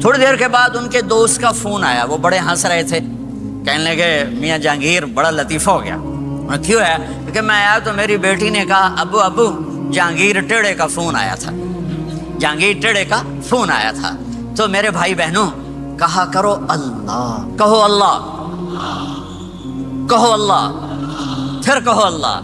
تھوڑی دیر کے بعد ان کے دوست کا فون آیا, وہ بڑے ہنس رہے تھے, کہنے لگے میاں جہانگیر بڑا لطیفہ ہو گیا. کیوں ہے؟ کیونکہ میں آیا تو میری بیٹی نے کہا ابو ابو جہانگیر ٹیڑے کا فون آیا تھا, جہانگیر ٹیڑے کا فون آیا تھا. تو میرے بھائی بہنوں کہا کرو اللہ, کہو اللہ, کہو اللہ, پھر کہو اللہ.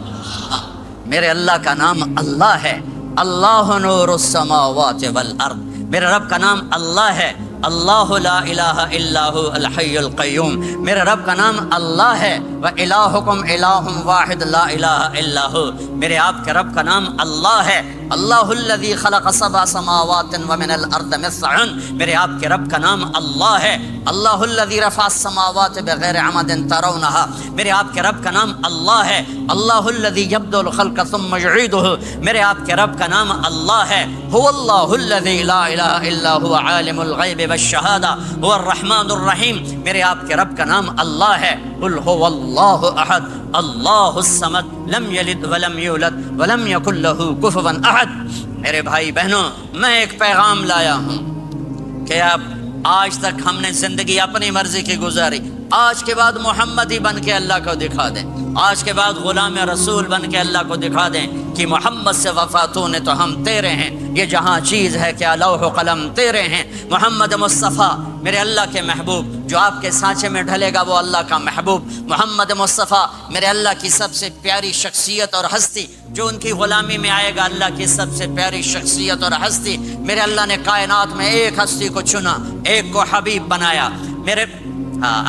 میرے اللہ کا نام اللہ ہے, اللہ نور السماوات والارض. میرے رب کا نام اللہ ہے, اللہ لا الہ الا هو الحی القیوم. میرے رب کا نام اللہ ہے, وَإِلَٰهُكُمْ إِلَٰهٌ وَاحِدٌ لَا إِلَٰهَ إِلَّا هُوَ. میرے آپ کے رب کا نام اللہ ہے, اللہ الذی خلق سبع سماوات ومن الارض مثلہن، میرے آپ کے رب کا نام اللہ ہے۔ اللہ الذی رفع السماوات بغیر عمد ترونہا، میرے آپ کے رب کا نام اللہ ہے۔ اللہ الذی یبدأ الخلق ثم یعیدہ، میرے آپ کے رب کا نام اللہ ہے۔ هو اللہ الذی لا الہ الا هو عالم الغیب والشہادہ هو الرحمن الرحیم، میرے آپ کے رب کا نام اللہ ہے۔ قل هو اللہ احد اللہ الصمد لم یلد ولم یولد ولم یکن لہ کفوا احد۔ میرے بھائی بہنوں، میں ایک پیغام لایا ہوں کہ اب آج تک ہم نے زندگی اپنی مرضی کی گزاری، آج کے بعد محمدی بن کے اللہ کو دکھا دیں، آج کے بعد غلام رسول بن کے اللہ کو دکھا دیں کہ محمد سے وفاتوں نے تو ہم تیرے ہیں، یہ جہاں چیز ہے کیا لوح و قلم تیرے ہیں۔ محمد مصطفیٰ میرے اللہ کے محبوب، جو آپ کے سانچے میں ڈھلے گا وہ اللہ کا محبوب۔ محمد مصطفیٰ میرے اللہ کی سب سے پیاری شخصیت اور ہستی، جو ان کی غلامی میں آئے گا اللہ کی سب سے پیاری شخصیت اور ہستی۔ میرے اللہ نے کائنات میں ایک ہستی کو چنا، ایک کو حبیب بنایا۔ میرے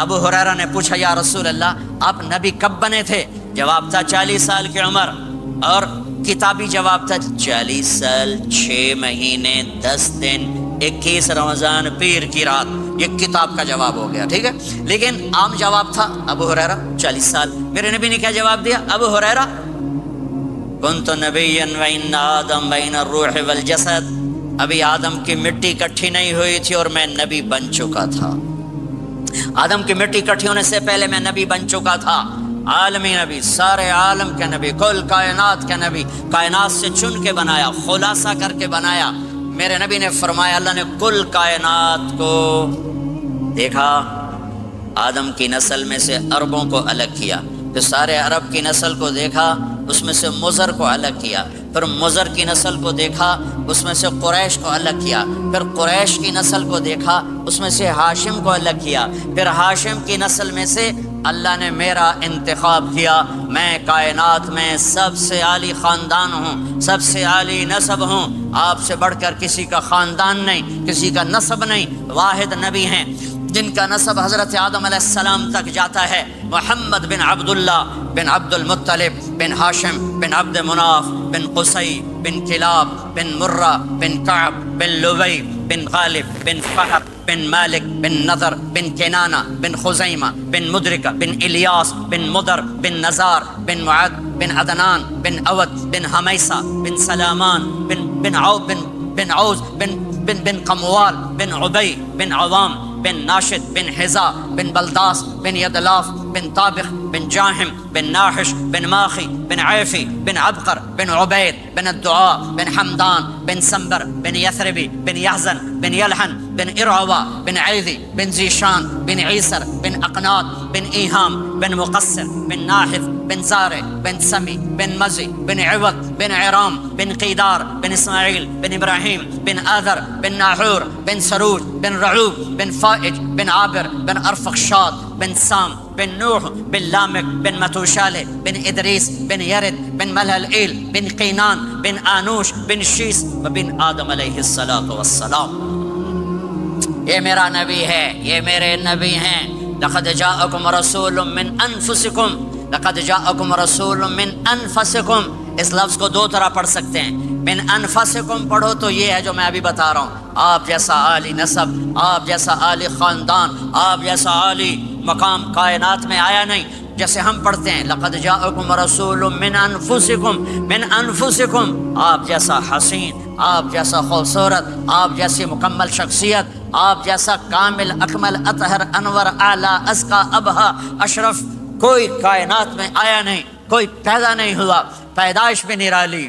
ابو ہریرہ نے پوچھا یا رسول اللہ آپ نبی کب بنے تھے؟ جواب تھا 40 سال کی عمر، اور کتابی جواب تھا 40 سال 6 مہینے 10 دن 21 رمضان پیر کی رات، یہ کتاب کا جواب ہو گیا، ٹھیک ہے۔ لیکن عام جواب تھا ابو ہریرہ 40 سال۔ میرے نبی نے کیا جواب دیا؟ ابو ہریرہ کنت نبیا وان آدم بین الروح والجسد، ابھی آدم کی مٹی اکٹھی نہیں ہوئی تھی اور میں نبی بن چکا تھا۔ آدم کی مٹی اکٹھی ہونے سے پہلے میں نبی بن چکا تھا، عالمی نبی، سارے عالم کے نبی، کل کائنات کے نبی، کائنات سے چن کے بنایا، خلاصہ کر کے بنایا۔ میرے نبی نے فرمایا اللہ نے کل کائنات کو دیکھا، آدم کی نسل میں سے عربوں کو الگ کیا، پھر سارے عرب کی نسل کو دیکھا، اس میں سے مضر کو الگ کیا، پھر مضر کی نسل کو دیکھا، اس میں سے قریش کو الگ کیا، پھر قریش کی نسل کو دیکھا، اس میں سے ہاشم کو الگ کیا، پھر ہاشم کی نسل میں سے اللہ نے میرا انتخاب کیا۔ میں کائنات میں سب سے عالی خاندان ہوں، سب سے عالی نسب ہوں، آپ سے بڑھ کر کسی کا خاندان نہیں، کسی کا نسب نہیں، واحد نبی ہیں جن کا نسب حضرت آدم علیہ السلام تک جاتا ہے۔ محمد بن عبداللہ بن عبد المطلب بن ہاشم بن عبد مناف بن قصی بن کلاب بن مرہ بن کعب بن لوی بن غالب بن فہر بن مالک بن نضر بن کنانہ بن خزیمہ بن مدرکہ بن الیاس بن مدر بن نزار بن معد بن عدنان بن اود بن حمیسہ بن سلامان بن عوز بن قموال بن عبی بن عوام بن ناشد بن حزا بن بلداس بن یدلاف بن طابخ بن جاہم بن ناحش بن ماخی بن عیفی بن عبقر بن عبید بن الدعاء بن حمدان بن سنبر بن یثربی بن یحزن بن یلحن بن ارعوا بن عیذی بن زیشان بن عیسر بن اقناط بن ایہام بن مقصر بن ناحث بن زارع بن سمی بن مزی بن عوض بن عرام بن قیدار بن اسماعیل بن ابراہیم بن آذر بن ناحور بن سروج بن رعوب بن فائج بن عابر بن ارفخشاد بن سام بن نوح بن لامک بن متوشالہ بن ادریس بن یرد بن ملہلئیل بن قینان بن آنوش بن شیس وبن آدم علیہ السلام۔ یہ میرا نبی ہے، یہ میرے نبی ہیں۔ لقد جاءکم رسول من انفسکم، لقد جاءکم رسول من انفسکم، اس لفظ کو دو طرح پڑھ سکتے ہیں، من انفسکم پڑھو تو یہ ہے جو میں ابھی بتا رہا ہوں، آپ جیسا عالی نسب، آپ جیسا عالی خاندان، آپ جیسا عالی مقام کائنات میں آیا نہیں۔ جیسے ہم پڑھتے ہیں لقد جاءکم رسول من انفسکم، من انفسکم، آپ جیسا حسین، آپ جیسا خوبصورت، آپ جیسی مکمل شخصیت، آپ جیسا کامل اکمل اطہر انور اعلیٰ ازکیٰ ابہا اشرف کوئی کائنات میں آیا نہیں، کوئی پیدا نہیں ہوا۔ پیدائش بھی نرالی،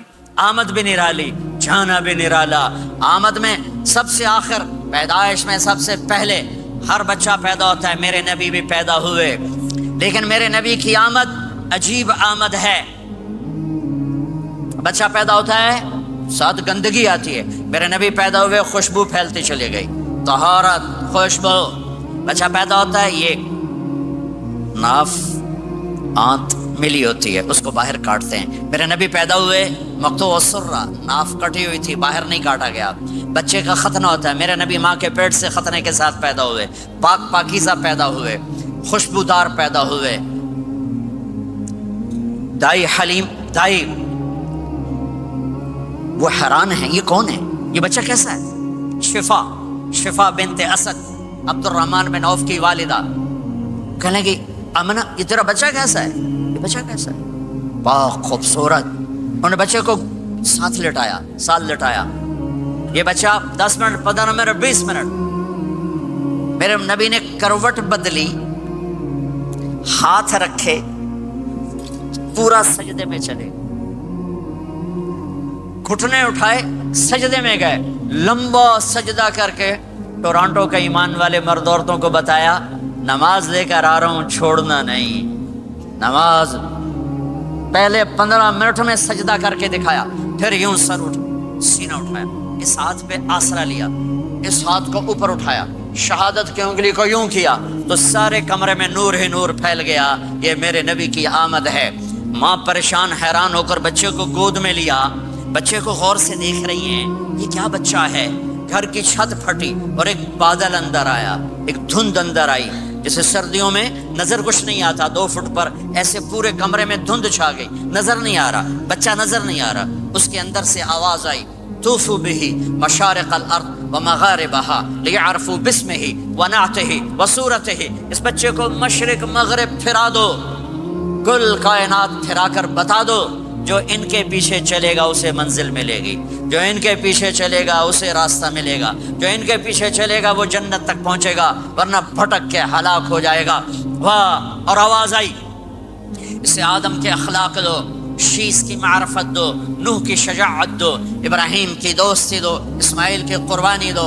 آمد بھی نرالی، جانا بھی نرالا۔ آمد میں سب سے آخر، پیدائش میں سب سے پہلے ہر بچہ پیدا ہوتا ہے، میرے نبی بھی پیدا ہوئے، لیکن میرے نبی کی آمد عجیب آمد ہے۔ بچہ پیدا ہوتا ہے ساتھ گندگی آتی ہے، میرے نبی پیدا ہوئے خوشبو پھیلتی چلی گئی، طہارت، خوشبو۔ بچہ پیدا ہوتا ہے یہ ناف آنت ملی ہوتی ہے، اس کو باہر کاٹتے ہیں۔ میرے نبی پیدا ہوئے مقطوع السرہ، ناف کٹی ہوئی تھی، باہر نہیں کاٹا گیا۔ بچے کا ختنہ ہوتا ہے، میرے نبی ماں کے پیٹ سے ختنے کے ساتھ پیدا ہوئے، پاک پاکیزہ پیدا ہوئے، خوشبودار پیدا ہوئے۔ دائی حلیم، دائی وہ حیران ہیں یہ کون ہے، یہ بچہ کیسا ہے؟ شفا بنت اسد، عبد الرحمن بن عوف کی والدہ، کہنے لگی آمنہ یہ تیرا بچہ کیسا ہے، یہ بچہ کیسا ہے؟ پاک خوبصورت. انہوں نے بچے کو ساتھ لٹایا. یہ بچہ 10 منٹ 15 منٹ 20 منٹ، میرے نبی نے کروٹ بدلی، ہاتھ رکھے، پورا سجدے میں چلے، گھٹنے اٹھائے سجدے میں گئے، لمبا سجدہ کر کے ٹورانٹو کے ایمان والے مرد عورتوں کو بتایا نماز لے کر آ رہا ہوں، چھوڑنا نہیں. نماز پہلے 15 منٹ میں سجدہ کر کے دکھایا، پھر یوں سر سینہ اٹھایا، اس ہاتھ پہ آسرا لیا، اس ہاتھ کو اوپر اٹھایا، شہادت کی انگلی کو یوں کیا تو سارے کمرے میں نور ہی نور پھیل گیا. یہ میرے نبی کی آمد ہے. ماں پریشان حیران ہو کر بچے کو گود میں لیا، بچے کو غور سے دیکھ رہی ہیں یہ کیا بچہ ہے. گھر کی چھت پھٹی اور ایک بادل اندر آیا، ایک دھند اندر آئی، جیسے سردیوں میں نظر کچھ نہیں آتا 2 فٹ پر، ایسے پورے کمرے میں دھند چھا گئی، نظر نہیں آ رہا، بچہ نظر نہیں آ رہا. اس کے اندر سے آواز آئی طوفوا به مشارق الارض ومغاربها لیعرفوا باسمه ونعته وصورته. اس بچے کو مشرق مغرب پھرا دو، کل کائنات پھرا کر بتا دو. جو ان کے پیچھے چلے گا اسے منزل ملے گی، جو ان کے پیچھے چلے گا اسے راستہ ملے گا، جو ان کے پیچھے چلے گا وہ جنت تک پہنچے گا، ورنہ بھٹک کے ہلاک ہو جائے گا. واہ! اور آواز آئی اسے آدم کے اخلاق دو، شیس کی معرفت دو، نوح کی شجاعت دو، ابراہیم کی دوستی دو، اسماعیل کی قربانی دو،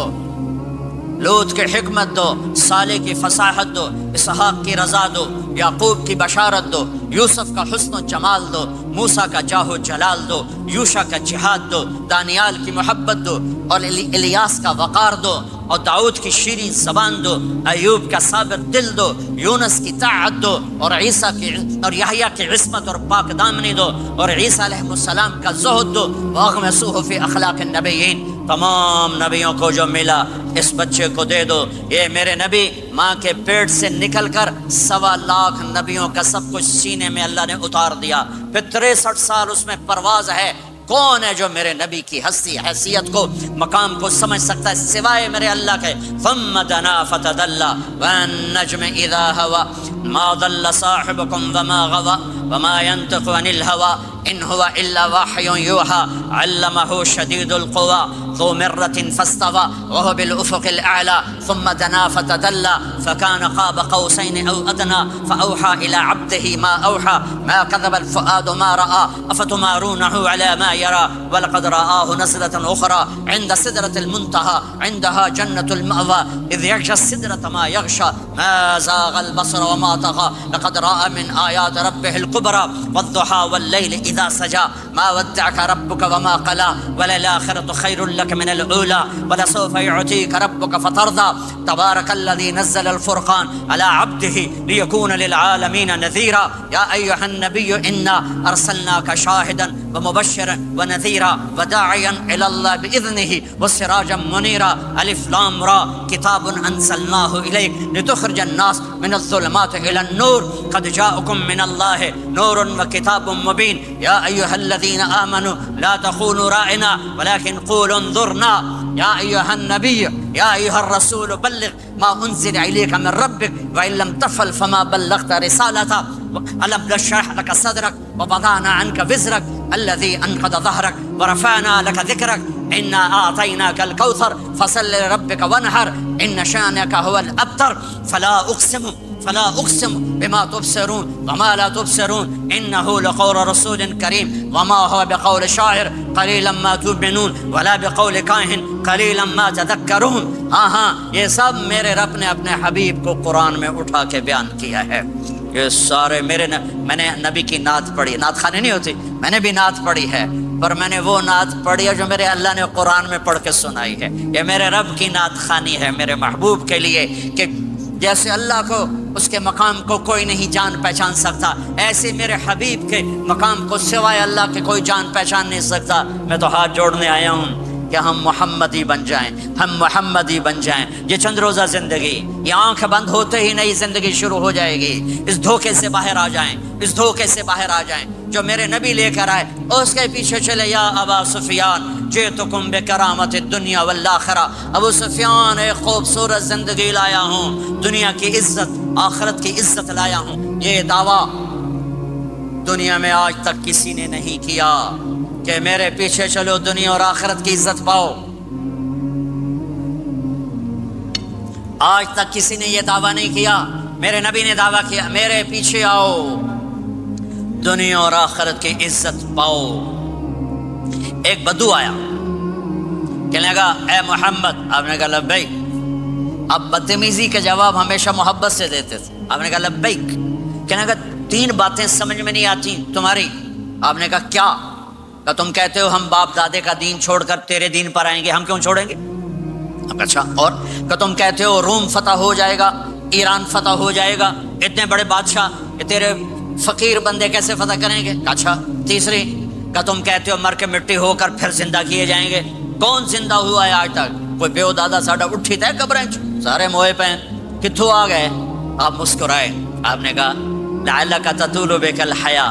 لوط کی حکمت دو، صالح کی فصاحت دو، اسحاق کی رضا دو، یعقوب کی بشارت دو، یوسف کا حسن و جمال دو، موسیٰ کا جاہ و جلال دو، یوشع کا جہاد دو، دانیال کی محبت دو، اور الیاس کا وقار دو، اور داؤد کی شیریں زبان دو، ایوب کا صابر دل دو، یونس کی طاعت دو، اور عیسیٰ کی اور یحییٰ کی عصمت اور پاک دامنی دو، اور عیسیٰ علیہ السلام کا زہد دو. واغمسوہ فی اخلاق النبیین. تمام نبیوں کو جو ملا اس بچے کو دے دو. یہ میرے نبی ماں کے پیٹ سے نکل کر 1.25 لاکھ نبیوں کا سب کچھ سینے میں اللہ نے اتار دیا. پھر 63 سال اس میں پرواز ہے. کون ہے جو میرے نبی کی ہستی حیثیت کو مقام کو سمجھ سکتا ہے سوائے میرے اللہ کے؟ ثم دنا فتدلى والنجم اذا هوى ما ضل صاحبكم وما غوى وما ينطق عن الهوى ان هو الا وحي يوحى علمه شديد القوى ذو مرة فاستوى وهو بالافق الاعلى ثم دنا فتدلى فكان قاب قوسين او ادنى فاوحى الى عبده ما اوحى ما كذب الفؤاد ما راى افتمارونه على ما يرى ولقد رآه نزلة اخرى عند سدرة المنتهى عندها جنة المأوى اذ يغشى السدرة ما يغشى ما زاغ البصر وما طغى لقد رأى من آيات ربه الكبرى والضحى والليل إذا سجى ما ودعك ربك وما قلى وللآخرة خير لك من الأولى ولسوف يعطيك ربك فترضى تبارك الذي نزل الفرقان على عبده ليكون للعالمين نذيرا يا أيها النبي إنا أرسلناك شاهدا ومبشرا ونذيرا وداعيا إلى الله بإذنه وسراجا منيرا ألف لام را كتاب أنزلناه إليك لتخرج الناس من الظلمات إلى النور قد جاءكم من الله نور وكتاب مبين يا أيها الذين آمنوا لا تخونوا رائنا ولكن قولوا انظرنا يا أيها النبي يا أيها الرسول بلغ ما أنزل إليك من ربك وإن لم تفعل فما بلغت رسالته ألم نشرح لك صدرك ووضعنا عنك وزرك الذي أنقض ظهرك ورفعنا لك ذكرك إنا أعطيناك الكوثر فصل لربك وانحر إن شانك هو الأبتر فلا أقسم بما تبصرون وما لا تبصرون إنه لقول رسول كريم وما هو بقول شاعر قليلا ما تؤمنون ولا بقول کاہن قلیلا ما تذکرون. ہاں یہ سب میرے رب نے اپنے حبیب کو قرآن میں اٹھا کے بیان کیا ہے. یہ سارے میں نے نبی کی نعت پڑھی. نعت خانی نہیں ہوتی، میں نے بھی نعت پڑھی ہے، پر میں نے وہ نعت پڑھی ہے جو میرے اللہ نے قرآن میں پڑھ کے سنائی ہے. یہ میرے رب کی نعت خانی ہے میرے محبوب کے لیے کہ جیسے اللہ کو اس کے مقام کو کوئی نہیں جان پہچان سکتا، ایسے میرے حبیب کے مقام کو سوائے اللہ کے کوئی جان پہچان نہیں سکتا. میں تو ہاتھ جوڑنے آیا ہوں کہ ہم محمدی بن جائیں، ہم محمدی بن جائیں۔ یہ چند روزہ زندگی، یہ آنکھ بند ہوتے ہی نئی زندگی شروع ہو جائے گی۔ اس دھوکے سے باہر آ جائیں، اس دھوکے سے باہر آ جائیں جو میرے نبی لے کر آئے، اور اس کے پیچھے چلے۔ یا ابا سفیان جئتکم بکرامت الدنیا والآخرہ، ابو سفیان ایک خوبصورت زندگی لایا ہوں، دنیا کی عزت آخرت کی عزت لایا ہوں۔ یہ دعویٰ دنیا میں آج تک کسی نے نہیں کیا کہ میرے پیچھے چلو دنیا اور آخرت کی عزت پاؤ۔ آج تک کسی نے یہ دعویٰ نہیں کیا، میرے نبی نے دعویٰ کیا میرے پیچھے آؤ دنیا اور آخرت کی عزت پاؤ۔ ایک بدو آیا، کہنے لگا اے محمد، آپ نے کہا لبیک۔ آپ بدتمیزی کا جواب ہمیشہ محبت سے دیتے تھے۔ آپ نے کہا لبیک۔ کہنے لگا 3 باتیں سمجھ میں نہیں آتی تمہاری۔ آپ نے کہا کیا؟ کہ تم کہتے ہو ہم باپ دادے کا دین چھوڑ کر تیرے دین پر آئیں گے، ہم کیوں چھوڑیں گے؟ اچھا، اور کہ تم کہتے ہو روم فتح ہو جائے گا، ایران فتح ہو جائے گا، اتنے بڑے بادشاہ کہ تیرے فقیر بندے کیسے فتح کریں گے؟ اچھا، تیسری کہ تم کہتے ہو مر کے مٹی ہو کر پھر زندہ کیے جائیں گے۔ کون زندہ ہوا ہے آج تک؟ کوئی بیو دادا ساڈا اٹھی تے قبریں سارے موئے پہ کتھوں آ گئے؟ آپ مسکرائے۔ آپ نے کہا لعلک تطول بک الحیا،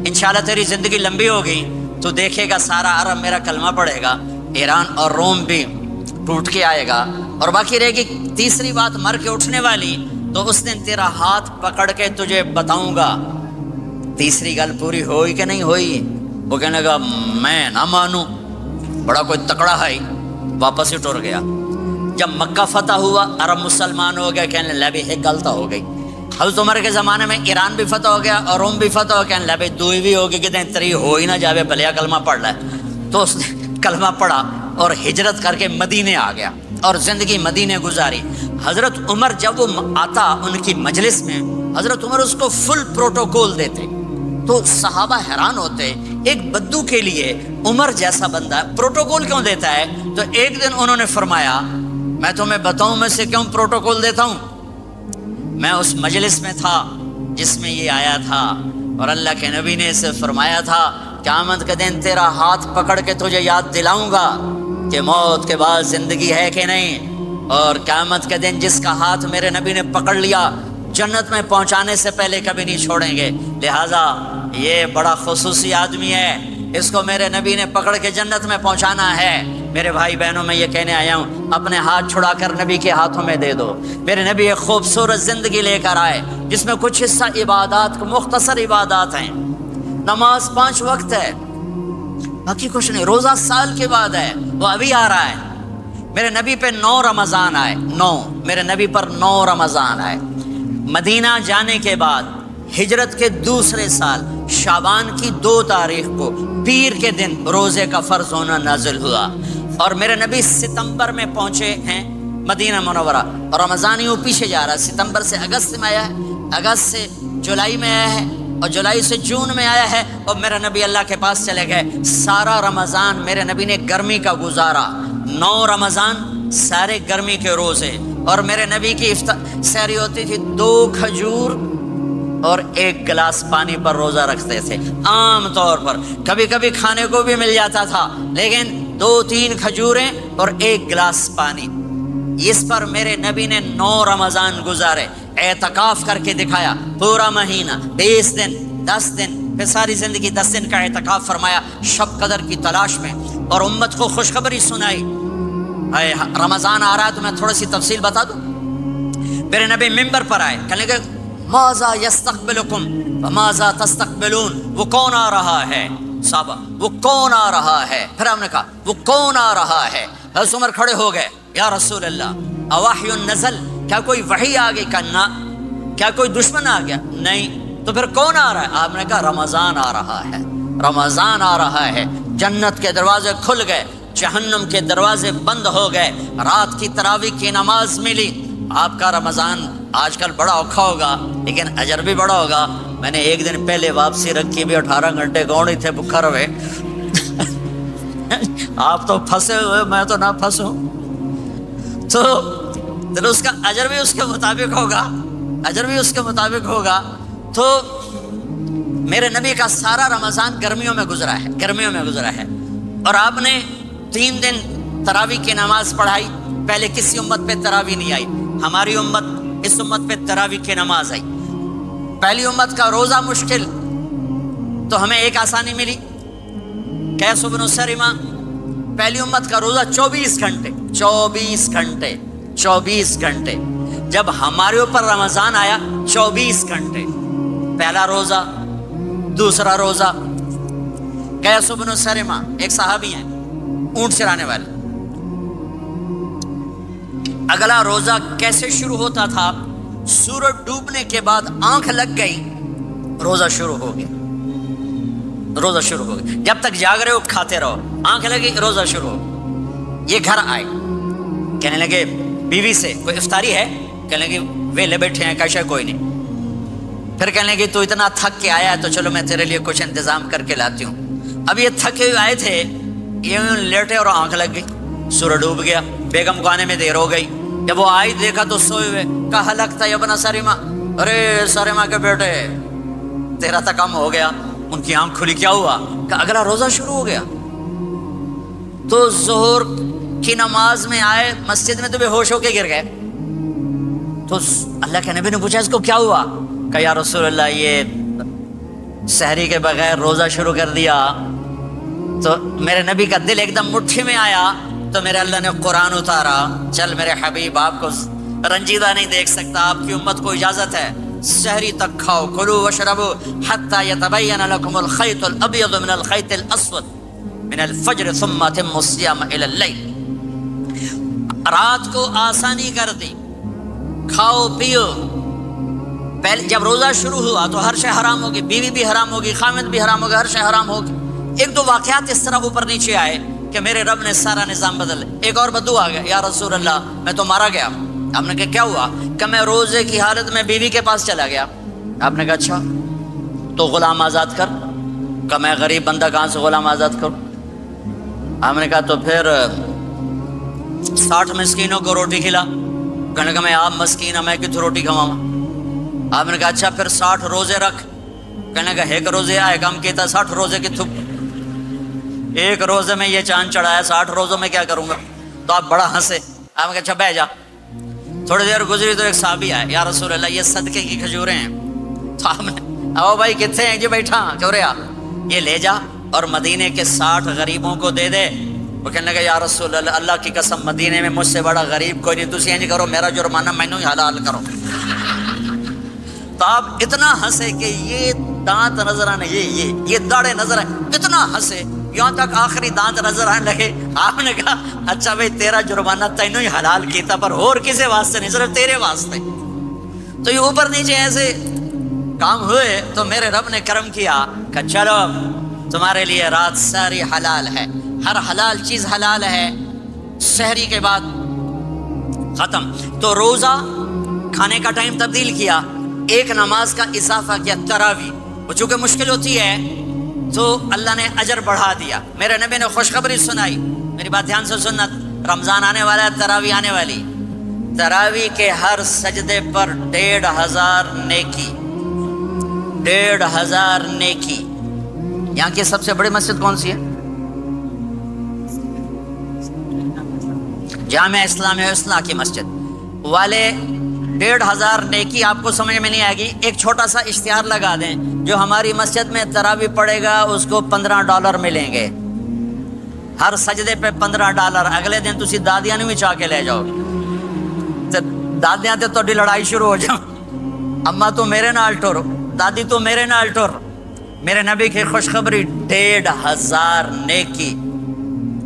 انشاءاللہ تیری زندگی لمبی ہوگی، تو دیکھے گا سارا عرب میرا کلمہ پڑھے گا، ایران اور روم بھی ٹوٹ کے آئے گا، اور باقی رہے گی تیسری بات مر کے اٹھنے والی، تو اس دن تیرا ہاتھ پکڑ کے تجھے بتاؤں گا۔ تیسری گل پوری ہوئی کہ نہیں ہوئی؟ وہ کہنے لگا میں نہ مانوں، بڑا کوئی تکڑا ہے، واپس ہی ٹر گیا۔ جب مکہ فتح ہوا، عرب مسلمان ہو گیا، کہنے لگے ایک غلطہ ہو گئی۔ حضرت عمر کے زمانے میں ایران بھی فتح ہو گیا اور روم بھی فتح ہو گیا، کہنے لگے دوئی بھی ہوگی کہ تری ہو ہی نہ جاوے، بھلیا کلمہ پڑھ لے۔ تو اس نے کلمہ پڑھا اور ہجرت کر کے مدینے آ گیا اور زندگی مدینے گزاری۔ حضرت عمر جب وہ آتا ان کی مجلس میں، حضرت عمر اس کو فل پروٹوکول دیتے، تو صحابہ حیران ہوتے ایک بدو کے لیے عمر جیسا بندہ پروٹوکول کیوں دیتا ہے؟ تو ایک دن انہوں نے فرمایا میں تمہیں بتاؤں میں سے کیوں پروٹوکول دیتا ہوں؟ میں اس مجلس میں تھا جس میں یہ آیا تھا، اور اللہ کے نبی نے اسے فرمایا تھا قیامت کے دن تیرا ہاتھ پکڑ کے تجھے یاد دلاؤں گا کہ موت کے بعد زندگی ہے کہ نہیں، اور قیامت کے دن جس کا ہاتھ میرے نبی نے پکڑ لیا جنت میں پہنچانے سے پہلے کبھی نہیں چھوڑیں گے۔ لہٰذا یہ بڑا خصوصی آدمی ہے، اس کو میرے نبی نے پکڑ کے جنت میں پہنچانا ہے۔ میرے بھائی بہنوں میں یہ کہنے آیا ہوں اپنے ہاتھ چھڑا کر نبی کے ہاتھوں میں دے دو۔ میرے نبی ایک خوبصورت زندگی لے کر آئے جس میں کچھ حصہ عبادات، مختصر عبادات ہیں، نماز 5 وقت ہے، باقی کچھ نہیں، روزہ سال کے بعد ہے، وہ ابھی آ رہا ہے۔ میرے نبی پہ 9 رمضان آئے، 9 میرے نبی پر 9 رمضان آئے۔ مدینہ جانے کے بعد ہجرت کے دوسرے سال شعبان کی 2 تاریخ کو پیر کے دن روزے کا فرض ہونا نازل ہوا، اور میرے نبی ستمبر میں پہنچے ہیں مدینہ منورہ، اور رمضان یوں پیچھے جا رہا ہے، ستمبر سے اگست میں آیا ہے، اگست سے جولائی میں آیا ہے، اور جولائی سے جون میں آیا ہے، اور میرے نبی اللہ کے پاس چلے گئے۔ سارا رمضان میرے نبی نے گرمی کا گزارا، 9 رمضان سارے گرمی کے روزے، اور میرے نبی کی سحری ہوتی تھی 2 کھجور اور 1 گلاس پانی پر روزہ رکھتے تھے عام طور پر، کبھی کبھی کھانے کو بھی مل جاتا تھا، لیکن 2-3 کھجوریں اور 1 گلاس پانی، اس پر میرے نبی نے 9 رمضان گزارے، اعتکاف کر کے دکھایا، پورا مہینہ 20 دن 10 دن، پھر ساری زندگی 10 دن کا اعتکاف فرمایا شب قدر کی تلاش میں، اور امت کو خوشخبری سنائی۔ رمضان آ رہا ہے تو میں تھوڑی سی تفصیل بتا دوں۔ میرے نبی ممبر پر آئے، کہنے لگے ماذا یستقبلکم وماذا تستقبلون، وہ کون آ رہا ہے؟ صحابہ وہ کون آ رہا ہے؟ پھر ہم نے کہا وہ کون آ رہا ہے؟ حضرت عمر کھڑے ہو گئے، یا رسول اللہ اواحی نزل، کیا کوئی وحی آ گئی؟ کہنا کیا کوئی دشمن آ گیا؟ نہیں۔ تو پھر کون آ رہا ہے؟ آپ نے کہا رمضان آ رہا ہے، رمضان آ رہا ہے، جنت کے دروازے کھل گئے، جہنم کے دروازے بند ہو گئے، رات کی تراویح کی نماز ملی۔ آپ کا رمضان آج کل بڑا اوکھا ہوگا لیکن اجر بھی بڑا ہوگا۔ میں نے ایک دن پہلے واپسی رکھی بھی 18 گھنٹے کون ہی تھے بکھر ہوئے آپ تو پھنسے ہوئے، میں تو نہ پھنسوں، تو اس کا اجر بھی اس کے مطابق ہوگا، اجر بھی اس کے مطابق ہوگا۔ تو میرے نبی کا سارا رمضان گرمیوں میں گزرا ہے، گرمیوں میں گزرا ہے، اور آپ نے 3 دن تراویح کی نماز پڑھائی. پہلے کسی امت پہ تراویح نہیں آئی, ہماری امت اس امت پہ تراویح کی نماز آئی. پہلی امت کا روزہ مشکل تو ہمیں ایک آسانی ملی, قیس بن سریمہ. پہلی امت کا روزہ 24 گھنٹے 24 گھنٹے 24 گھنٹے. جب ہمارے اوپر رمضان آیا 24 گھنٹے. پہلا روزہ, دوسرا روزہ. قیس بن سریمہ ایک صحابی ہیں, اونٹ چرانے والے. اگلا روزہ کیسے شروع ہوتا تھا؟ سورج ڈوبنے کے بعد آنکھ لگ گئی, روزہ شروع ہو گیا. روزہ شروع ہو گیا. جب تک جاگ رہے ہو کھاتے رہو, آنکھ لگی روزہ شروع ہو. یہ گھر آئے, کہنے لگے بیوی سے کوئی افطاری ہے؟ کہنے لگے ویلے بیٹھے ہیں, کیسے کوئی نہیں. پھر کہنے لگے تو اتنا تھک کے آیا ہے تو چلو میں تیرے لیے کچھ انتظام کر کے لاتی ہوں. اب یہ تھکے ہوئے آئے تھے, یہ لیٹے اور آنکھ لگ گئی, سورج ڈوب گیا. بیگم کو آنے میں دیر ہو گئی. جب وہ آئی دیکھا تو سوئے ہوئے. کہا لگتا ہے ابن سریمہ, ارے سریمہ کے بیٹے تیرا تو کم ہو گیا. ان کی آنکھ کھلی, کیا ہوا؟ کہ اگلا روزہ شروع ہو گیا. تو ظہر کی نماز میں آئے مسجد میں تو بے ہوش ہو کے گر گئے. تو اللہ کے نبی نے پوچھا اس کو کیا ہوا؟ کہ یا رسول اللہ یہ سحری کے بغیر روزہ شروع کر دیا. تو میرے نبی کا دل ایک دم مٹھی میں آیا. تو میرے اللہ نے قرآن اتارا, چل میرے حبیب آپ کو رنجیدہ نہیں دیکھ سکتا, آپ کی امت کو اجازت ہے سحری تک کھاؤ, کلوا واشربوا حتی یتبین لکم الخیط الابیض من الخیط الاسود من الفجر ثم اتموا الصیام الی اللیل. رات کو آسانی کر دی, کھاؤ پیو. پہلے جب روزہ شروع ہوا تو ہر شے حرام ہوگی, بیوی بھی حرام ہوگی, خامد بھی حرام ہوگا, ہر شے حرام ہوگی. ایک دو واقعات اس طرح اوپر نیچے آئے کہ میرے رب نے سارا نظام بدل. ایک اور بدو آ گیا, یا رسول اللہ میں تو مارا گیا. آپ نے کہا کیا ہوا؟ کہ میں روزے کی حالت میں بیوی کے پاس چلا گیا. آپ نے کہا اچھا تو غلام آزاد کر. کہ میں غریب بندہ کہاں سے غلام آزاد کروں؟ آپ نے کہا تو پھر 60 مسکینوں کو روٹی کھلا. کہنے لگا میں آپ مسکین میں کتوں روٹی کھواؤں؟ آپ نے کہا اچھا پھر 60 روزے رکھ. کہنے لگا ایک روزے آئے کم کیتا, 60 روزے کتوں؟ ایک روزے میں یہ چاند چڑھایا, 60 روزوں میں کیا کروں گا؟ تو آپ بڑا ہنسے. آپ نے کہا اچھا بہ جا. تھوڑی دیر گزری تو ایک صحابی آئے, یا رسول اللہ یہ صدقے کی کھجوریں ہیں. تو آپ نے او بھائی کتنے ہیں؟ جی بیٹھا کیوں رہا, یہ لے جا اور مدینے کے 60 غریبوں کو دے دے. وہ کہنے لگا یا رسول اللہ اللہ کی قسم مدینے میں مجھ سے بڑا غریب کوئی نہیں, تسی نہیں کرو, میرا جرمانہ مینوں ہی حلال کرو. تو آپ اتنا ہنسے کہ یہ دانت نظر آنے, یہ داڑے نظر آئے, اتنا ہنسے یہاں تک آخری دانت نظر آنے لگے. آپ نے کہا اچھا بھائی تیرا جرمانہ تینوں ہی حلال کیتا, پر اور کسی واسطے نہیں, صرف تیرے واسطے. تو یہ اوپر نیچے ایسے کام ہوئے تو میرے رب نے کرم کیا کہ چلو تمہارے لیے رات ساری حلال ہے, ہر حلال چیز حلال ہے. سحری کے بعد ختم. تو روزہ کھانے کا ٹائم تبدیل کیا, ایک نماز کا اضافہ کیا, تراویح. وہ چونکہ مشکل ہوتی ہے تو اللہ نے اجر بڑھا دیا. میرے نبی نے خوشخبری سنائی, میری بات دھیان سے سننا, رمضان آنے والا ہے, تراویح آنے والی. تراویح کے ہر سجدے پر 1500 نیکی, 1500 نیکی. یہاں کی سب سے بڑی مسجد کون سی ہے؟ جامعہ اسلامیہ اصلاح کی مسجد والے. 1500 نیکی آپ کو سمجھ میں نہیں آئے گی. ایک چھوٹا سا اشتہار لگا دیں, جو ہماری مسجد میں تراویح پڑے گا اس کو $15 ملیں گے, ہر سجدے پہ $15. اگلے دن تسی دادیاں نہیں چاہ کے لے جاؤ, دادیاں تے تھوڑی لڑائی شروع ہو جاؤ, اما تو میرے نال ٹر, دادی تو میرے نال ٹر. میرے نبی کی خوشخبری 1500 نیکی,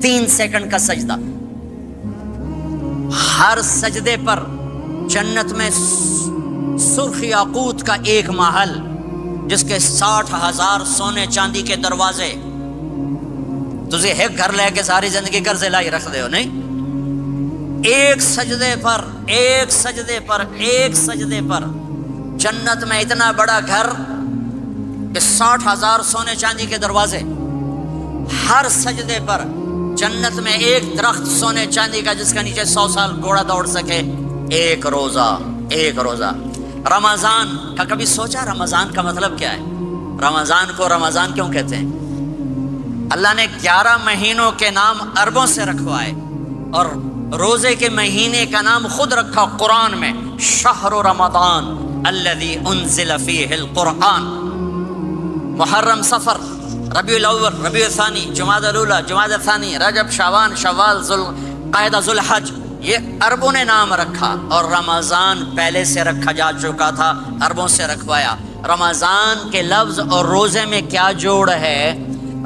3 سیکنڈ کا سجدہ. ہر سجدے پر جنت میں سرخ یاقوت کا ایک محل جس کے 60,000 سونے چاندی کے دروازے. تجھے ایک گھر لے کے ساری زندگی قرضے لائی رکھ دے ہو نہیں. ایک سجدے پر, ایک سجدے پر, ایک سجدے پر جنت میں اتنا بڑا گھر کہ 60,000 سونے چاندی کے دروازے. ہر سجدے پر جنت میں ایک درخت سونے چاندی کا جس کا نیچے 100 سال گھوڑا دوڑ سکے. ایک روزہ, ایک روزہ. رمضان کا کبھی سوچا رمضان کا مطلب کیا ہے؟ رمضان کو رمضان کیوں کہتے ہیں؟ اللہ نے 11 مہینوں کے نام عربوں سے رکھوائے. اور روزے کے مہینے کا نام خود رکھا قرآن میں، شہر رمضان الذی انزل فیہ القرآن۔ محرم، صفر، ربیع الاول، ربیع الثانی، جمادی الاولی، جمادی الثانی، رجب، شعبان، شوال، ذوالقعدہ، ذوالحج، یہ عربوں نے نام رکھا، اور رمضان پہلے سے رکھا جا چکا تھا، عربوں سے رکھوایا۔ رمضان کے لفظ اور روزے میں کیا جوڑ ہے؟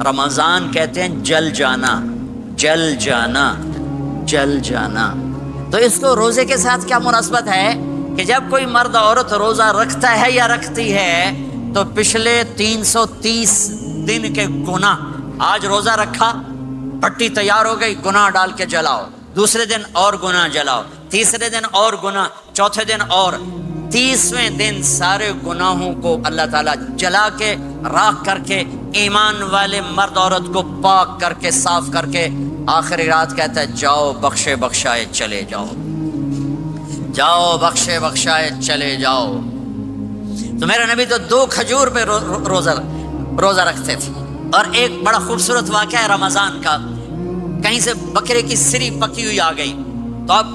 رمضان کہتے ہیں جل جانا، جل جانا، جل جانا۔ تو اس کو روزے کے ساتھ کیا مناسبت ہے کہ جب کوئی مرد عورت روزہ رکھتا ہے یا رکھتی ہے تو پچھلے 330 دن کے گناہ، آج روزہ رکھا، پٹی تیار ہو گئی، گناہ ڈال کے جلاؤ، دوسرے دن اور گناہ جلاؤ، تیسرے دن اور گناہ، چوتھے دن اور، 30ویں دن سارے گناہوں کو اللہ تعالیٰ جلا کے، راکھ کر کے، ایمان والے مرد عورت کو پاک کر کے، صاف کر کے، آخری رات کہتا ہے جاؤ بخشے بخشائے چلے جاؤ، جاؤ بخشے بخشائے چلے جاؤ۔ تو میرے نبی تو 2 کھجور پہ روزہ رکھتے تھے۔ اور ایک بڑا خوبصورت واقعہ ہے رمضان کا، کہیں سے بکرے کی سری پکی ہوئی آ گئی تو آپ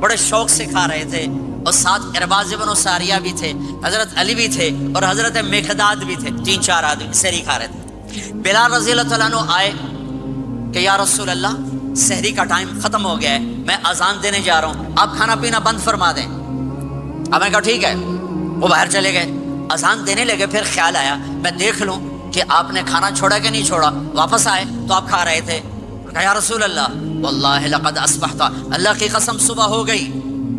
بڑے شوق سے کھا رہے تھے، اور ساتھ ارباز بن ساریہ بھی تھے، حضرت علی بھی تھے، اور حضرت مقداد بھی تھے، 3-4 آدمی سحری کھا رہے تھے۔ بلال رضی اللہ تعالیٰ عنہ آئے کہ یا رسول اللہ سحری کا ٹائم ختم ہو گیا ہے، میں اذان دینے جا رہا ہوں، آپ کھانا پینا بند فرما دیں۔ اب میں کہا ٹھیک ہے، وہ باہر چلے گئے، اذان دینے لگے، پھر خیال آیا میں دیکھ لوں کہ آپ نے کھانا چھوڑا کہ نہیں چھوڑا، واپس آئے تو آپ کھا رہے تھے۔ کہا یا رسول اللہ واللہ لقد اصبحت، اللہ کی قسم صبح ہو گئی۔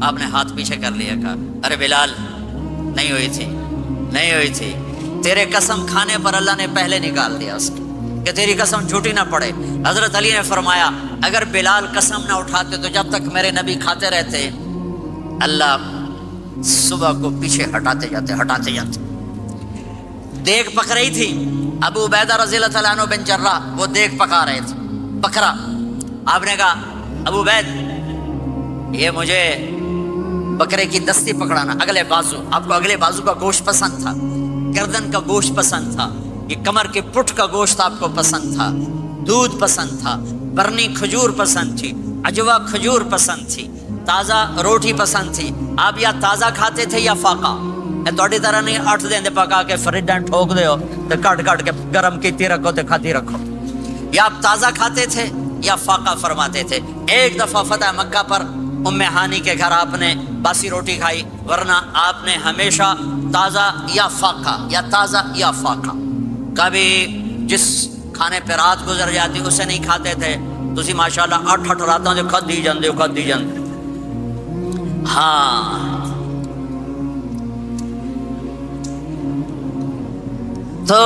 آپ نے ہاتھ پیچھے کر لیا، کہا ارے بلال نہیں ہوئی تھی، نہیں ہوئی تھی، تیرے قسم کھانے پر اللہ نے پہلے نکال دیا اس کو کہ تیری قسم جھوٹی نہ پڑے۔ حضرت علی نے فرمایا اگر بلال قسم نہ اٹھاتے تو جب تک میرے نبی کھاتے رہتے اللہ صبح کو پیچھے ہٹاتے جاتے۔ دیگ پک رہی تھی، ابو عبیدہ رضی اللہ تعالیٰ عنہ بن جراح وہ دیگ پکا رہے تھے، بکرا۔ آپ نے کہا ابو عبید یہ مجھے بکرے کی دستی پکڑانا، اگلے بازو، آپ کو اگلے بازو کا گوشت پسند تھا، گردن کا گوشت پسند تھا، یہ کمر کے پٹ کا گوشت آپ کو پسند تھا، دودھ پسند تھا، برنی کھجور پسند تھی، عجوا کھجور پسند تھی، تازہ روٹی پسند تھی۔ آپ یا تازہ کھاتے تھے یا فاقہ، تھوڑی طرح نہیں 8 دن پکا کے فریڈاں ٹھوک دے ہو تو کٹ کے گرم کیتی رکھو تو کھاتی رکھو، یا آپ تازہ کھاتے تھے یا فاقہ فرماتے تھے۔ ایک دفعہ فتح مکہ پر ام ہانی کے گھر آپ نے باسی روٹی کھائی، ورنہ آپ نے ہمیشہ تازہ یا فاقہ یا تازہ یا فاقہ، کبھی جس کھانے پہ رات گزر جاتی اسے نہیں کھاتے تھے۔ تسی ماشاءاللہ 8 راتاں دے کھدی جاندے۔ ہاں تو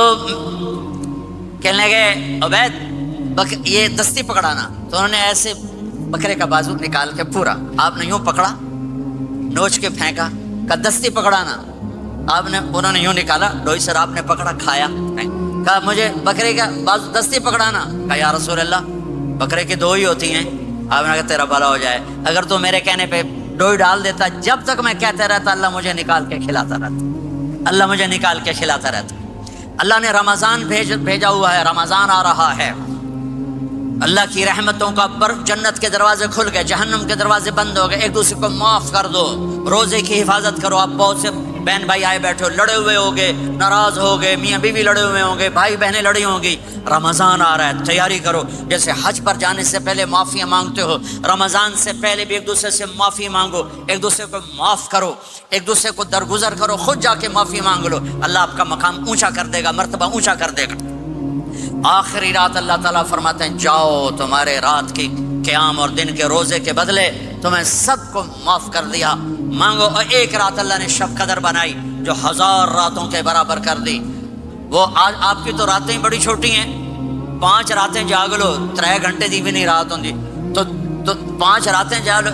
کہنے لگے عبید یہ دستی پکڑانا، تو انہوں نے ایسے بکرے کا بازو نکال کے پورا آپ نے یوں پکڑا، نوچ کے پھینکا، کہا دستی پکڑانا، انہوں نے یوں نکالا، ڈوئی سر آپ نے پکڑا، کھایا، کہا مجھے بکرے کا بازو دستی پکڑانا۔ کہا یا رسول اللہ بکرے کی 2 ہی ہوتی ہیں۔ آپ نے کہا تیرا بھلا ہو جائے، اگر تو میرے کہنے پہ ڈوئی ڈال دیتا، جب تک میں کہتے رہتا اللہ مجھے نکال کے کھلاتا رہتا، اللہ مجھے نکال کے کھلاتا رہتا۔ اللہ نے رمضان بھیجا ہوا ہے، رمضان آ رہا ہے، اللہ کی رحمتوں کا جنت کے دروازے کھل گئے، جہنم کے دروازے بند ہو گئے، ایک دوسرے کو معاف کر دو، روزے کی حفاظت کرو۔ آپ بہت سے بہن بھائی آئے بیٹھے ہو، لڑے ہوئے ہوگے، ناراض ہو گئے، میاں بیوی لڑے ہوئے ہوں گے، بھائی بہنیں لڑی ہوں گی، رمضان آ رہا ہے، تیاری کرو۔ جیسے حج پر جانے سے پہلے معافیاں مانگتے ہو، رمضان سے پہلے بھی ایک دوسرے سے معافی مانگو، ایک دوسرے کو معاف کرو، ایک دوسرے کو درگزر کرو، خود جا کے معافی مانگ لو، اللہ آپ کا مقام اونچا کر دے گا، مرتبہ اونچا کر دے گا۔ آخری رات اللہ تعالیٰ فرماتے ہیں جاؤ تمہارے رات کی قیام اور دن کے روزے کے بدلے تمہیں سب کو معاف کر دیا، مانگو۔ اور ایک رات اللہ نے شب قدر بنائی جو 1000 راتوں کے برابر کر دی۔ وہ آج آپ کی تو راتیں بڑی چھوٹی ہیں، 5 راتیں جاگ لو، 3 گھنٹے دی بھی نہیں رات ہوندی، تو 5 راتیں جاگ لو،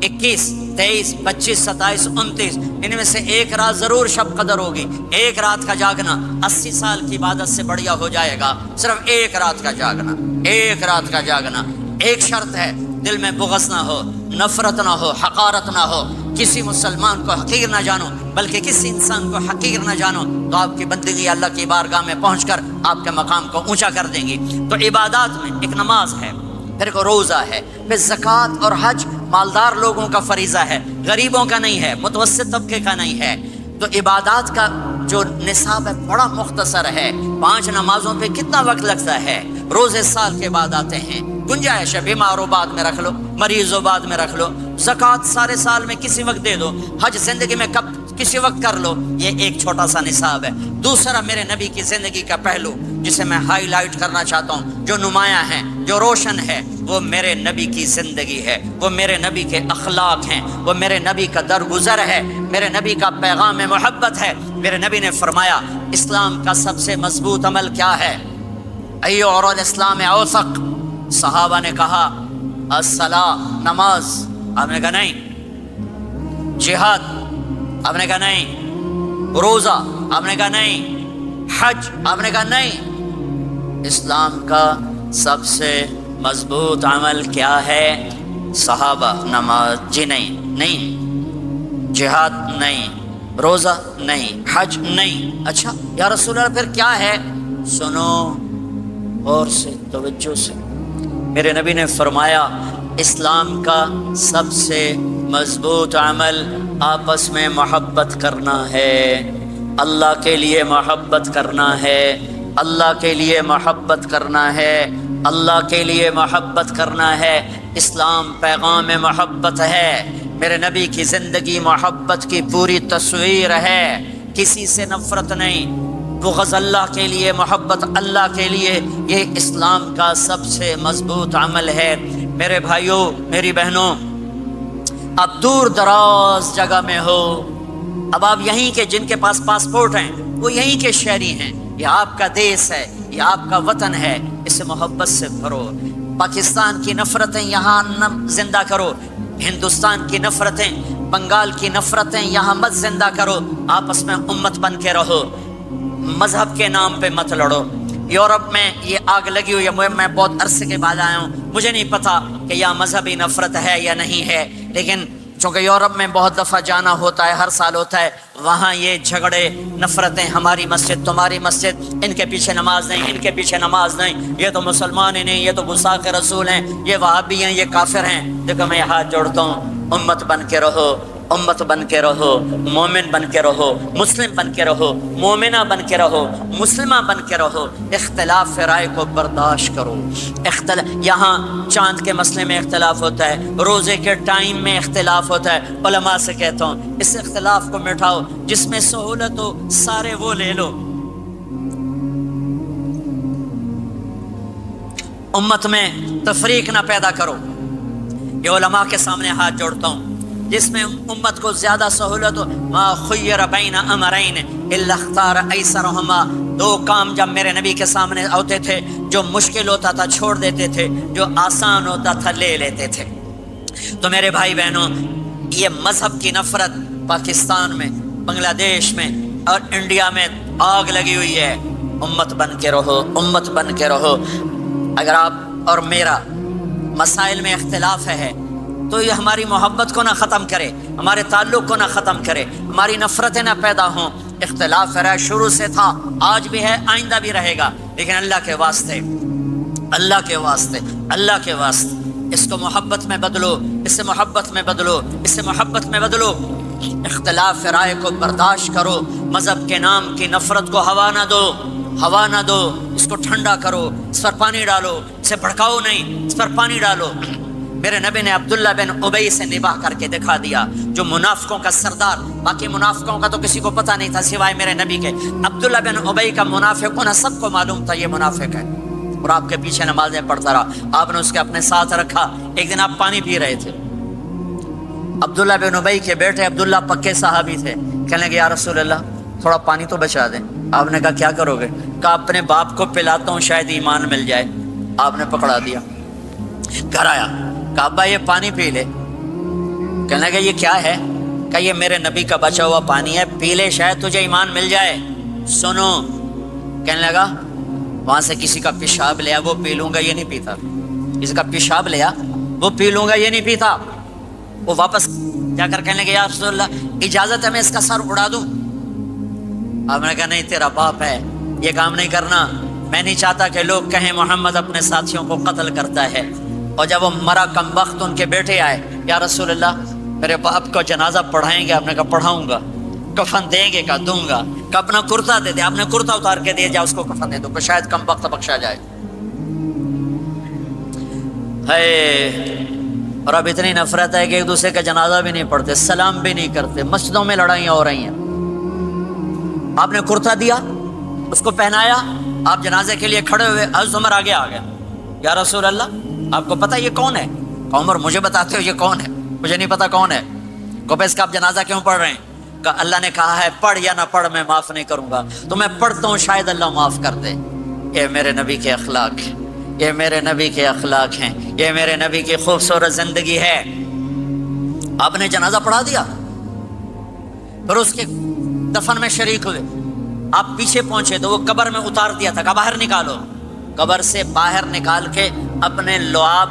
21 23 25 27 29، ان میں سے ایک رات ضرور شب قدر ہوگی۔ ایک رات کا جاگنا 80 سال کی عبادت سے بڑھیا ہو جائے گا، صرف ایک رات کا جاگنا، ایک رات کا جاگنا۔ ایک شرط ہے، دل میں بغض نہ ہو، نفرت نہ ہو، حقارت نہ ہو، کسی مسلمان کو حقیر نہ جانو، بلکہ کسی انسان کو حقیر نہ جانو، تو آپ کی بندگی اللہ کی بارگاہ میں پہنچ کر آپ کے مقام کو اونچا کر دیں گی۔ تو عبادات میں ایک نماز ہے، پھر کو روزہ ہے، پھر زکوٰۃ اور حج مالدار لوگوں کا فریضہ ہے، غریبوں کا نہیں ہے، متوسط طبقے کا نہیں ہے۔ تو عبادات کا جو نصاب ہے بڑا مختصر ہے۔ 5 نمازوں پہ کتنا وقت لگتا ہے؟ روزے سال کے بعد آتے ہیں، گنجائش ہے، بیماروں بعد میں رکھ لو، مریضوں بعد میں رکھ لو، زکوٰۃ سارے سال میں کسی وقت دے دو، حج زندگی میں کب کسی وقت کر لو۔ یہ ایک چھوٹا سا نصاب ہے۔ دوسرا میرے نبی کی زندگی کا پہلو جسے میں ہائی لائٹ کرنا چاہتا ہوں، جو نمایاں ہے، جو روشن ہے، وہ میرے نبی کی زندگی ہے، وہ میرے نبی کے اخلاق ہیں، وہ میرے نبی کا درگزر ہے، میرے نبی کا پیغام محبت ہے۔ میرے نبی نے فرمایا اسلام کا سب سے مضبوط عمل کیا ہے؟ ایو اور الاسلام اوثق۔ صحابہ نے کہا الصلاۃ، نماز، آپ نے کہا نہیں۔ جہاد، آپ نے کہا نہیں۔ روزہ، آپ نے کہا نہیں۔ حج، آپ نے کہا نہیں۔ اسلام کا سب سے مضبوط عمل کیا ہے؟ صحابہ، نماز، جی نہیں۔ جہاد نہیں، روزہ نہیں، حج نہیں۔ اچھا یا رسول اللہ پھر کیا ہے؟ سنو اور سے توجہ سے، میرے نبی نے فرمایا اسلام کا سب سے مضبوط عمل آپس میں محبت کرنا ہے، اللہ کے لیے محبت کرنا ہے، اللہ کے لیے محبت کرنا ہے، اللہ کے لیے محبت کرنا ہے۔ اسلام پیغام محبت ہے، میرے نبی کی زندگی محبت کی پوری تصویر ہے، کسی سے نفرت نہیں، بغض اللہ کے لیے، محبت اللہ کے لیے۔ یہ اسلام کا سب سے مضبوط عمل ہے۔ میرے بھائیوں، میری بہنوں، اب دور دراز جگہ میں ہو، اب آپ یہیں کے جن کے پاس پاسپورٹ ہیں وہ یہیں کے شہری ہیں، یہ آپ کا دیس ہے، یہ آپ کا وطن ہے، اسے محبت سے بھرو۔ پاکستان کی نفرتیں یہاں نہ زندہ کرو، ہندوستان کی نفرتیں، بنگال کی نفرتیں یہاں مت زندہ کرو، آپس میں امت بن کے رہو، مذہب کے نام پہ مت لڑو۔ یورپ میں یہ آگ لگی ہوئی ہے، میں بہت عرصے کے بعد آیا ہوں، مجھے نہیں پتا کہ یہاں مذہبی نفرت ہے یا نہیں ہے، لیکن چونکہ یورپ میں بہت دفعہ جانا ہوتا ہے، ہر سال ہوتا ہے، وہاں یہ جھگڑے، نفرتیں، ہماری مسجد، تمہاری مسجد، ان کے پیچھے نماز نہیں، ان کے پیچھے نماز نہیں، یہ تو مسلمان ہی نہیں، یہ تو گستاخ رسول ہیں، یہ وہابی ہیں، یہ کافر ہیں۔ دیکھو میں ہاتھ جوڑتا ہوں، امت بن کے رہو، امت بن کے رہو، مومن بن کے رہو، مسلم بن کے رہو، مومنہ بن کے رہو، مسلمہ بن کے رہو، اختلاف رائے کو برداشت کرو۔ یہاں چاند کے مسئلے میں اختلاف ہوتا ہے، روزے کے ٹائم میں اختلاف ہوتا ہے، علماء سے کہتا ہوں اس اختلاف کو مٹاؤ، جس میں سہولت ہو سارے وہ لے لو۔ امت میں تفریق نہ پیدا کرو، یہ علماء کے سامنے ہاتھ جوڑتا ہوں، جس میں امت کو زیادہ سہولت ہو۔ ما خیر بین امرین الا اختار ایسرہما، 2 کام جب میرے نبی کے سامنے ہوتے تھے، جو مشکل ہوتا تھا چھوڑ دیتے تھے، جو آسان ہوتا تھا لے لیتے تھے۔ تو میرے بھائی بہنوں، یہ مذہب کی نفرت پاکستان میں، بنگلہ دیش میں اور انڈیا میں آگ لگی ہوئی ہے۔ امت بن کے رہو، امت بن کے رہو۔ اگر آپ اور میرا مسائل میں اختلاف ہے تو یہ ہماری محبت کو نہ ختم کرے، ہمارے تعلق کو نہ ختم کرے، ہماری نفرتیں نہ پیدا ہوں۔ اختلاف ہے، شروع سے تھا، آج بھی ہے، آئندہ بھی رہے گا، لیکن اللہ کے واسطے، اللہ کے واسطے، اللہ کے واسطے اس کو محبت میں بدلو، اس سے محبت میں بدلو، اس سے محبت میں بدلو۔ اختلاف رائے کو برداشت کرو، مذہب کے نام کی نفرت کو ہوا نہ دو، ہوا نہ دو، اس کو ٹھنڈا کرو، اس پر پانی ڈالو، اسے بھڑکاؤ نہیں، اس پر پانی ڈالو۔ میرے نبی نے عبداللہ بن ابی سے نباہ کر کے دکھا دیا، جو منافقوں کا سردار، باقی منافقوں کا تو کسی کو پتہ نہیں تھا سوائے میرے نبی کے، عبداللہ بن ابی کا منافق ہونا سب کو معلوم تھا، یہ منافق ہے، اور آپ کے پیچھے نمازیں پڑھتا رہا، آپ نے اس کے اپنے ساتھ رکھا۔ ایک دن آپ پانی پی رہے تھے، عبداللہ بن ابی کے بیٹے عبداللہ پکے صحابی تھے، کہنے لگے یا رسول اللہ تھوڑا پانی تو بچا دیں۔ آپ نے کہا کیا کرو گے؟ کہا اپنے باپ کو پلاتا ہوں شاید ایمان مل جائے۔ آپ نے پکڑا دیا، گھر آیا، کہا ابا یہ پانی پی لے۔ کہنے لگا یہ کیا ہے؟ کہا یہ میرے نبی کا بچا ہوا پانی ہے، پی لے شاید تجھے ایمان مل جائے۔ سنو، کہنے لگا وہاں سے کسی کا پیشاب لیا وہ پی لوں گا، یہ نہیں پیتا، کسی کا پیشاب لیا وہ پی لوں گا، یہ نہیں پیتا۔ وہ واپس جا کر کہنے لگے یا رسول اللہ اجازت ہے میں اس کا سر اڑا دوں؟ آپ نے کہا نہیں، تیرا باپ ہے، یہ کام نہیں کرنا، میں نہیں چاہتا کہ لوگ کہیں محمد اپنے ساتھیوں کو قتل کرتا ہے۔ اور جب وہ مرا کم وقت ان کے بیٹے آئے، یا رسول اللہ میرے باپ کا جنازہ پڑھائیں گے؟ آپ نے کہا پڑھاؤں گا۔ کفن دیں گے؟ کہا دوں گا۔ کہ اپنا کرتا دے دے۔ آپ نے کرتا اتار کے دیا، جا اس کو کفن دے دو کہ شاید کم وقت بخشا جائے۔ اور اب اتنی نفرت ہے کہ ایک دوسرے کا جنازہ بھی نہیں پڑھتے، سلام بھی نہیں کرتے، مسجدوں میں لڑائیاں ہو رہی ہیں۔ آپ نے کرتا دیا، اس کو پہنایا، آپ جنازے کے لیے کھڑے ہوئے، حضرت عمر آگے آ گیا، یا رسول اللہ آپ کو پتہ یہ کون ہے؟ کہ عمر مجھے بتاتے ہو یہ کون ہے؟ مجھے نہیں پتا کون ہے۔ کہ اس کا آپ جنازہ کیوں پڑھ رہے ہیں؟ کہ اللہ نے کہا ہے پڑھ یا نہ پڑھ میں معاف نہیں کروں گا، تو میں پڑھتا ہوں شاید اللہ معاف کر دے۔ یہ میرے نبی کے اخلاق ہیں، یہ میرے نبی کے اخلاق ہیں، یہ میرے نبی کی خوبصورت زندگی ہے۔ آپ نے جنازہ پڑھا دیا، پھر اس کے دفن میں شریک ہوئے، آپ پیچھے پہنچے تو وہ قبر میں اتار دیا تھا، کہ باہر نکالو۔ قبر سے باہر نکال کے اپنے لعاب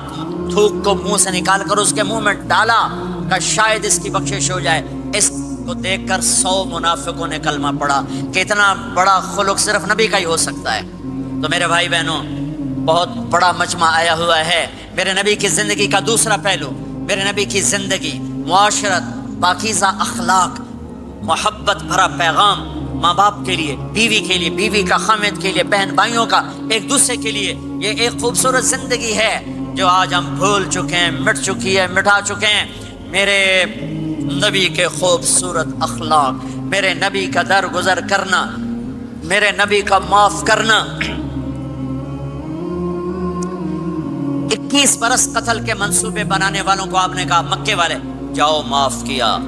تھوک کو منہ سے نکال کر اس کے منہ میں ڈالا کہ شاید اس کی بخشش ہو جائے۔ اس کو دیکھ کر 100 منافقوں نے کلمہ پڑھا کہ اتنا بڑا خلق صرف نبی کا ہی ہو سکتا ہے۔ تو میرے بھائی بہنوں، بہت بڑا مجمع آیا ہوا ہے۔ میرے نبی کی زندگی کا دوسرا پہلو، میرے نبی کی زندگی، معاشرت، پاکیزہ اخلاق، محبت بھرا پیغام، ماں باپ کے لیے، بیوی کے لیے، بیوی کا خامد کے لیے، بہن بھائیوں کا ایک دوسرے کے لیے، یہ ایک خوبصورت زندگی ہے جو آج ہم بھول چکے ہیں، مٹ چکی ہے، مٹا چکے ہیں۔ میرے نبی کے خوبصورت اخلاق، میرے نبی کا درگزر کرنا، میرے نبی کا معاف کرنا۔ 21 برس قتل کے منصوبے بنانے والوں کو آپ نے کہا، مکے والے جاؤ معاف کیا،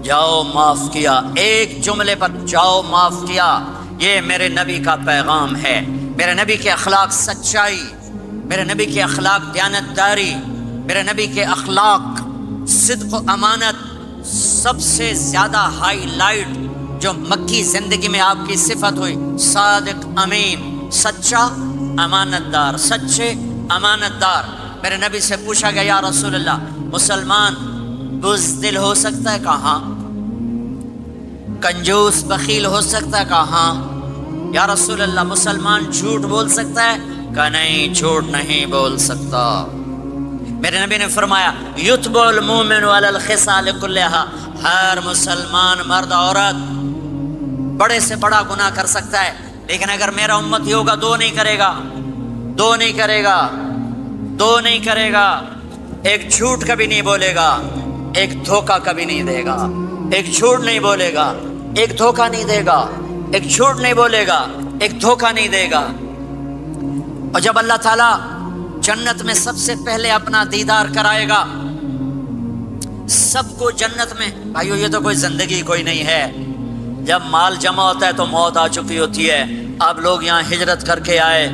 جاؤ معاف کیا، ایک جملے پر جاؤ معاف کیا۔ یہ میرے نبی کا پیغام ہے۔ میرے نبی کے اخلاق سچائی، میرے نبی کے اخلاق دیانتداری، میرے نبی کے اخلاق صدق و امانت۔ سب سے زیادہ ہائی لائٹ جو مکی زندگی میں آپ کی صفت ہوئی، صادق امین، سچا امانت دار، سچے امانت دار۔ میرے نبی سے پوچھا گیا، یا رسول اللہ مسلمان بزدل ہو سکتا ہے؟ کہاں؟ کنجوس بخیل ہو سکتا ہے؟ کہاں؟ یا رسول اللہ مسلمان جھوٹ بول سکتا ہے؟ کہ نہیں، جھوٹ نہیں بول سکتا۔ میرے نبی نے فرمایا، یتبع المؤمن علی الخصال کلھا، ہر مسلمان مرد عورت بڑے سے بڑا گناہ کر سکتا ہے، لیکن اگر میرا امت ہی ہوگا دو نہیں کرے گا، دو نہیں کرے گا، دو نہیں کرے گا۔ ایک جھوٹ کبھی نہیں بولے گا، ایک دھوکہ کبھی نہیں دے گا۔ ایک جھوٹ نہیں بولے گا، ایک دھوکہ نہیں دے گا۔ ایک جھوٹ نہیں بولے گا، ایک دھوکہ نہیں دے گا۔ اور جب اللہ تعالیٰ جنت میں سب سے پہلے اپنا دیدار کرائے گا سب کو جنت میں، بھائیو یہ تو کوئی زندگی کوئی نہیں ہے۔ جب مال جمع ہوتا ہے تو موت آ چکی ہوتی ہے۔ اب لوگ یہاں ہجرت کر کے آئے،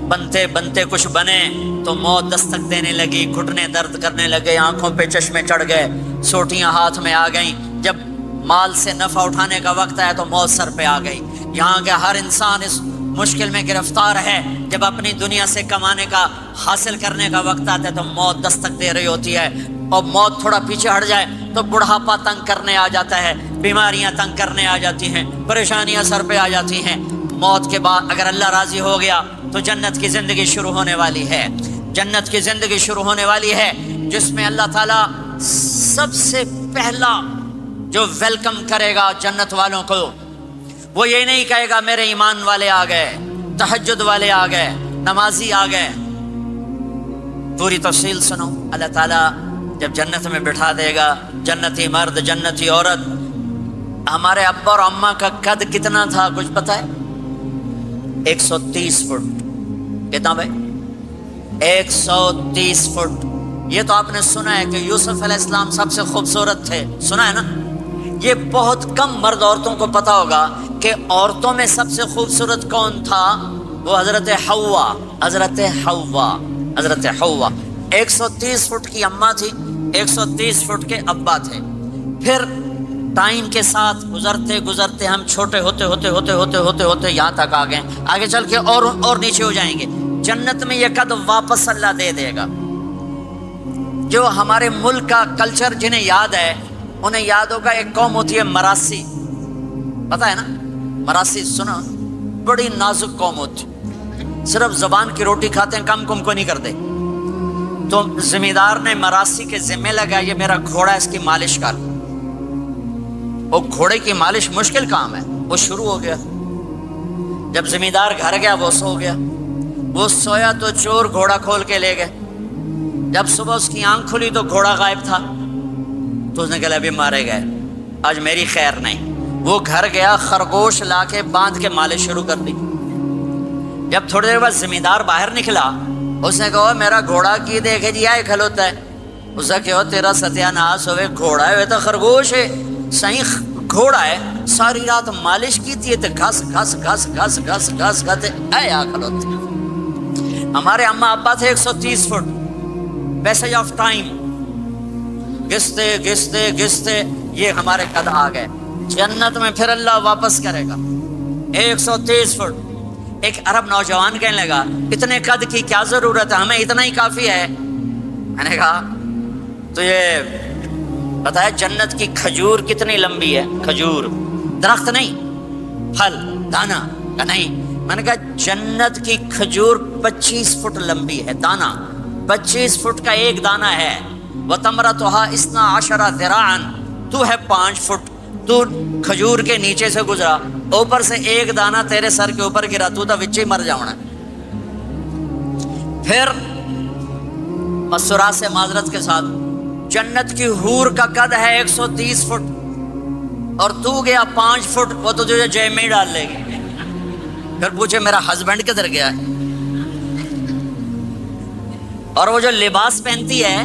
بنتے بنتے کچھ بنے تو موت دستک دینے لگی، گھٹنے درد کرنے لگے، آنکھوں پہ چشمے چڑھ گئے، سوٹیاں ہاتھ میں آ گئیں۔ جب مال سے نفع اٹھانے کا وقت آیا تو موت سر پہ آ گئی۔ یہاں کے ہر انسان اس مشکل میں گرفتار ہے۔ جب اپنی دنیا سے کمانے کا، حاصل کرنے کا وقت آتا ہے تو موت دستک دے رہی ہوتی ہے، اور موت تھوڑا پیچھے ہٹ جائے تو بڑھاپا تنگ کرنے آ جاتا ہے، بیماریاں تنگ کرنے آ جاتی ہیں، پریشانیاں سر پہ آ جاتی ہیں۔ موت کے بعد اگر اللہ راضی ہو گیا تو جنت کی زندگی شروع ہونے والی ہے۔ جنت کی زندگی شروع ہونے والی ہے جس میں اللہ تعالیٰ سب سے پہلا جو ویلکم کرے گا جنت والوں کو، وہ یہ نہیں کہے گا میرے ایمان والے آ گئے، تہجد والے آ گئے، نمازی آ گئے۔ پوری تفصیل سنو۔ اللہ تعالیٰ جب جنت میں بٹھا دے گا جنتی مرد، جنتی عورت۔ ہمارے ابا اور اماں کا قد کتنا تھا کچھ پتہ ہے؟ 130 فٹ۔ کتنا بھائی؟ 130 فٹ۔ یہ تو آپ نے سنا ہے کہ یوسف علیہ السلام سب سے خوبصورت تھے، سنا ہے نا؟ یہ بہت کم مرد عورتوں کو پتا ہوگا کہ عورتوں میں سب سے خوبصورت کون تھا؟ وہ حضرت حوا، حضرت حوا، حضرت حوا۔ 130 فٹ کی اماں تھی، 130 فٹ کے ابا تھے۔ پھر ٹائم کے ساتھ گزرتے گزرتے ہم چھوٹے ہوتے ہوتے ہوتے ہوتے ہوتے ہوتے یہاں تک آ گئے، آگے چل کے اور نیچے ہو جائیں گے۔ جنت میں یہ قد واپس اللہ دے دے گا۔ جو ہمارے ملک کا کلچر جنہیں یاد ہے انہیں یاد ہوگا، ایک قوم ہوتی ہے مراسی، پتا ہے نا؟ مراسی سنا؟ بڑی نازک قوم ہوتی، صرف زبان کی روٹی کھاتے ہیں، کم کم کو نہیں کرتے۔ تو زمیندار نے مراسی کے ذمہ لگا یہ میرا گھوڑا اس کی مالش کر. وہ گھوڑے کی مالش مشکل کام ہے. وہ شروع ہو گیا. جب زمیندار گھر گیا وہ سو گیا. وہ سویا تو چور گھوڑا کھول کے لے گئے. جب صبح اس کی آنکھ کھلی تو گھوڑا غائب تھا. تو اس نے کہا ابھی مارے گئے, آج میری خیر نہیں. وہ گھر گیا, خرگوش لا کے باندھ کے مالش شروع کر دی. جب تھوڑی دیر بعد زمیندار باہر نکلا, اس نے کہا میرا گھوڑا کی دیکھے جی آئے کھلوتا ہے. اس نے کہا تیرا ستیہ ناس ہوئے, گھوڑا ہے تو خرگوش ہے, صحیح گھوڑا ہے. ساری رات مالش کی تھی تو گھس گھس گھس گھس گھس گھس گھس اے آ کھلوتے. ہمارے اماں ابا تھے 130 فٹ, پیسج آف ٹائم, گھستے گھستے گھستے یہ ہمارے قد آ گئے. جنت میں پھر اللہ واپس کرے گا. 130 فٹ. ایک عرب نوجوان کہنے لگا اتنے قد کی کیا ضرورت ہے, ہمیں اتنا ہی کافی ہے. میں نے کہا تو یہ بتایا جنت کی کھجور کتنی لمبی ہے؟ کھجور درخت نہیں, پھل دانا کا نہیں. میں نے کہا جنت کی کھجور 25 فٹ لمبی ہے, دانا 25 فٹ کا ایک دانا ہے. وَتَمْرَتُهَا 12 ذِرَاعًا, تو ہے 5 فٹ, تو کھجور کے نیچے سے گزرا, اوپر سے ایک دانا تیرے سر کے اوپر گرا, تو وچے مر جاؤنا. پھر مسورات سے معذرت کے ساتھ, جنت کی حور کا قد ہے 130 فٹ اور تو گیا 5 فٹ, وہ تو تجھے جیب میں ہی ڈال لے گی. پھر پوچھے میرا ہسبینڈ کدھر گیا ہے؟ اور وہ جو لباس پہنتی ہے,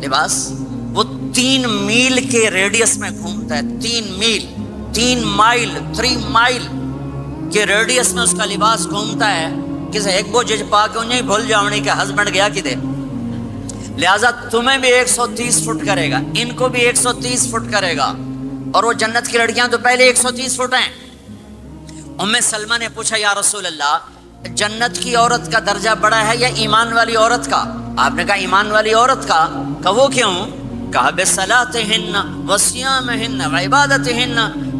لباس وہ 3 میل کے ریڈیس میں گھومتا ہے. 3 میل, 3 مائل کے ریڈیس میں اس کا لباس گھومتا ہے. کسی ایک بو جج پا کے انہیں بھول جاؤنی کہ ہسبینڈ گیا کدھر. لہٰذا تمہیں بھی 130 فٹ کرے گا, ان کو بھی 130 فٹ کرے گا. اور وہ جنت کی لڑکیاں تو پہلے 130 فٹ ہیں. ام سلمہ نے پوچھا یا رسول اللہ, جنت کی عورت کا درجہ بڑا ہے یا ایمان والی عورت کا؟ آپ نے کہا ایمان والی عورت کا. کہا وہ کیوں؟ کہا بصلاتہن وصیامہن وعبادتہن,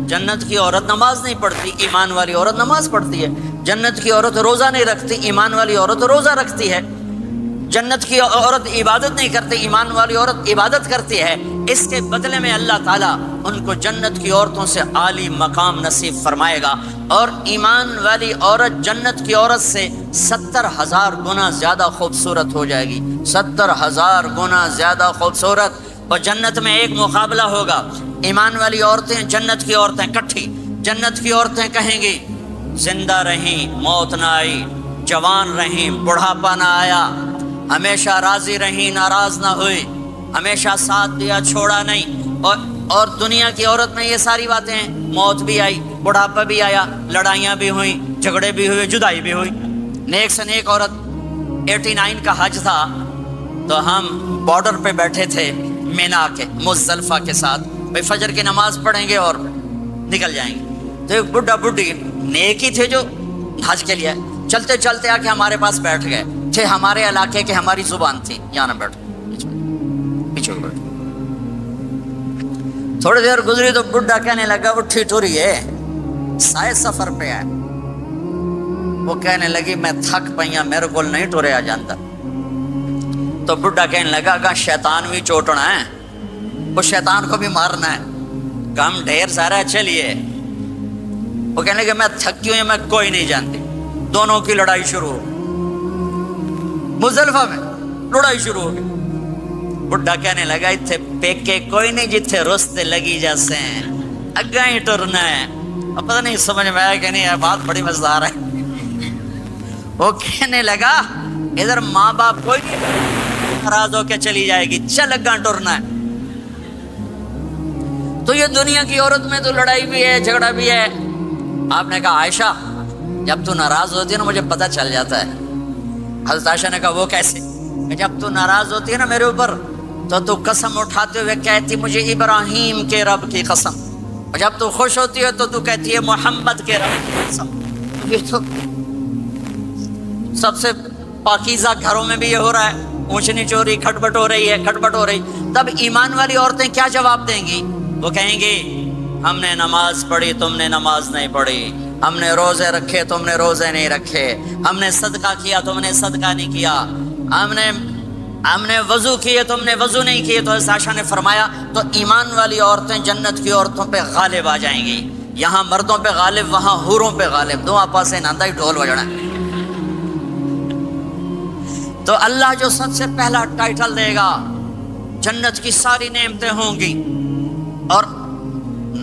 جنت کی عورت نماز نہیں پڑھتی, ایمان والی عورت نماز پڑھتی ہے. جنت کی عورت روزہ نہیں رکھتی, ایمان والی عورت روزہ رکھتی ہے. جنت کی عورت عبادت نہیں کرتی, ایمان والی عورت عبادت کرتی ہے. اس کے بدلے میں اللہ تعالیٰ ان کو جنت کی عورتوں سے عالی مقام نصیب فرمائے گا. اور ایمان والی عورت جنت کی عورت سے 70,000 گنا زیادہ خوبصورت ہو جائے گی. 70,000 گنا زیادہ خوبصورت. اور جنت میں ایک مقابلہ ہوگا. ایمان والی عورتیں, جنت کی عورتیں کٹھی. جنت کی عورتیں کہیں گی زندہ رہیں, موت نہ آئی, جوان رہیں, بڑھاپا نہ آیا, ہمیشہ راضی رہیں, ناراض نہ ہوئی, ہمیشہ ساتھ دیا, چھوڑا نہیں. اور دنیا کی عورت میں یہ ساری باتیں ہیں, موت بھی آئی, بڑھاپا بھی آیا, لڑائیاں بھی ہوئیں, جھگڑے بھی ہوئے, جدائی بھی ہوئی. نیک سے نیک عورت. 89 کا حج تھا تو ہم بارڈر پہ بیٹھے تھے مینا کے, مزدلفہ کے ساتھ. بھائی فجر کی نماز پڑھیں گے اور نکل جائیں گے. تو ایک بڈھا بڈھی نیک ہی تھے جو حج کے لیے چلتے چلتے آ کے ہمارے پاس بیٹھ گئے تھے. ہمارے علاقے کے, ہماری زبان تھی, یہاں نہ بیٹھو, پیچھے بیٹھو. تھوڑی دیر گزری تو بڈھا کہنے لگا اٹھی ٹوری ہے, سائے سفر پہ آئے. وہ کہنے لگی میں تھک پئیاں, میرے کو نہیں ٹوریا جانتا. تو بڈھا کہنے لگا کہ شیطان بھی چوٹنا ہے, وہ شیطان کو بھی مارنا ہے, کام ڈھیر سارا ہے, چلیے. وہ کہنے لگے میں تھکی ہوئی, میں کوئی نہیں جانتی. دونوں کی لڑائی شروع ہو, مزدلفہ میں لڑائی شروع ہو گئی. بڈھا کہنے لگا اتھے پیکے کوئی نہیں جتھے رستے لگی جیسے ہیں, اگا ہی ٹرنا ہے. اب پتہ نہیں سمجھ میں آیا کہ نہیں, ہے بات بڑی مزدار ہے. وہ کہنے لگا ادھر ماں باپ کوئی نہیں, ناراض ہو کے چلی جائے گی, چل اگا ٹرنا ہے. تو یہ دنیا کی عورت میں تو لڑائی بھی ہے, جھگڑا بھی ہے. آپ نے کہا عائشہ جب تو ناراض ہوتی ہے نا مجھے پتہ چل جاتا ہے. حضرت عائشہ نے کہا وہ کیسے؟ کہ جب تو ناراض ہوتی ہے نا میرے اوپر تو قسم اٹھاتے ہوئے کہتی مجھے ابراہیم کے رب کی قسم, اور جب تو خوش ہوتی ہے تو کہتی ہے محمد کے رب کی قسم. یہ تو سب سے پاکیزہ گھروں میں بھی یہ ہو رہا ہے, اونچ نیچ ہو رہی, کھٹپٹ ہو رہی ہے, کھٹپٹ ہو رہی. تب ایمان والی عورتیں کیا جواب دیں گی؟ وہ کہیں گی ہم نے نماز پڑھی, تم نے نماز نہیں پڑھی, ہم نے روزے رکھے, تم نے روزے نہیں رکھے, ہم نے صدقہ کیا, تم نے صدقہ نہیں کیا, ہم نے ہم نے وضو کیے تم نے وضو نہیں کیے، تو عائشہ نے فرمایا تو ایمان والی عورتیں جنت کی عورتوں پہ غالب آ جائیں گی، یہاں مردوں پہ غالب وہاں حوروں پہ غالب، دو آپا سے ناندہ ہی ڈھول بجنا۔ تو اللہ جو سب سے پہلا ٹائٹل دے گا، جنت کی ساری نعمتیں ہوں گی، اور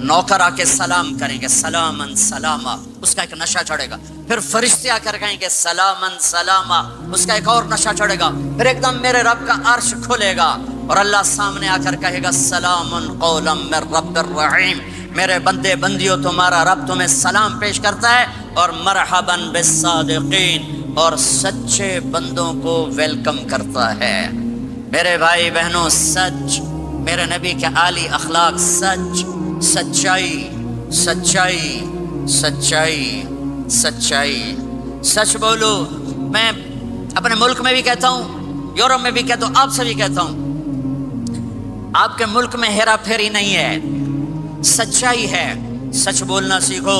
نوکر آ کے سلام کریں گے سلامن سلاما، اس کا ایک نشہ چڑھے گا، پھر فرشتے آ کر کہیں گے سلامن سلاما، اس کا ایک اور نشہ چڑھے گا، پھر ایک دم میرے رب کا عرش کھلے گا اور اللہ سامنے آ کر کہے گا سلام قولا من رب الرحیم، میرے بندے بندیوں تمہارا رب تمہیں سلام پیش کرتا ہے، اور مرحبا بالصادقین، اور سچے بندوں کو ویلکم کرتا ہے۔ میرے بھائی بہنوں، سچ، میرے نبی کے عالی اخلاق، سچ، سچائی، سچائی، سچائی، سچائی، سچ بولو۔ میں اپنے ملک میں بھی کہتا ہوں، یورپ میں بھی کہتا ہوں، آپ سے بھی کہتا ہوں، آپ کے ملک میں ہیرا پھیری نہیں ہے، سچائی ہے، سچ بولنا سیکھو،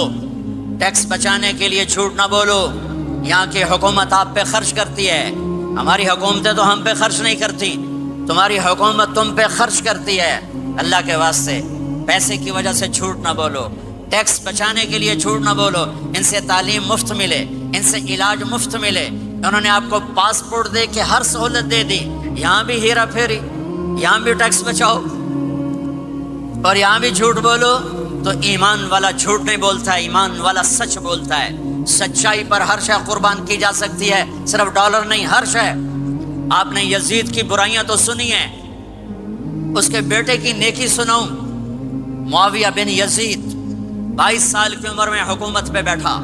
ٹیکس بچانے کے لیے جھوٹ نہ بولو۔ یہاں کی حکومت آپ پہ خرچ کرتی ہے، ہماری حکومتیں تو ہم پہ خرچ نہیں کرتی، تمہاری حکومت تم پہ خرچ کرتی ہے۔ اللہ کے واسطے پیسے کی وجہ سے جھوٹ نہ بولو، ٹیکس بچانے کے لیے جھوٹ نہ بولو، ان سے تعلیم مفت ملے، ان سے علاج مفت ملے، انہوں نے آپ کو پاسپورٹ دے کے ہر سہولت دے دی، یہاں بھی ہیرا پھیری، یہاں بھی ٹیکس بچاؤ اور یہاں بھی جھوٹ بولو۔ تو ایمان والا جھوٹ نہیں بولتا ہے، ایمان والا سچ بولتا ہے۔ سچائی پر ہر شے قربان کی جا سکتی ہے، صرف ڈالر نہیں، ہر شے۔ آپ نے یزید کی برائیاں تو سنی ہیں، اس کے بیٹے کی نیکی سنو، معاویہ بن یزید 22 سال کی عمر میں حکومت پہ بیٹھا،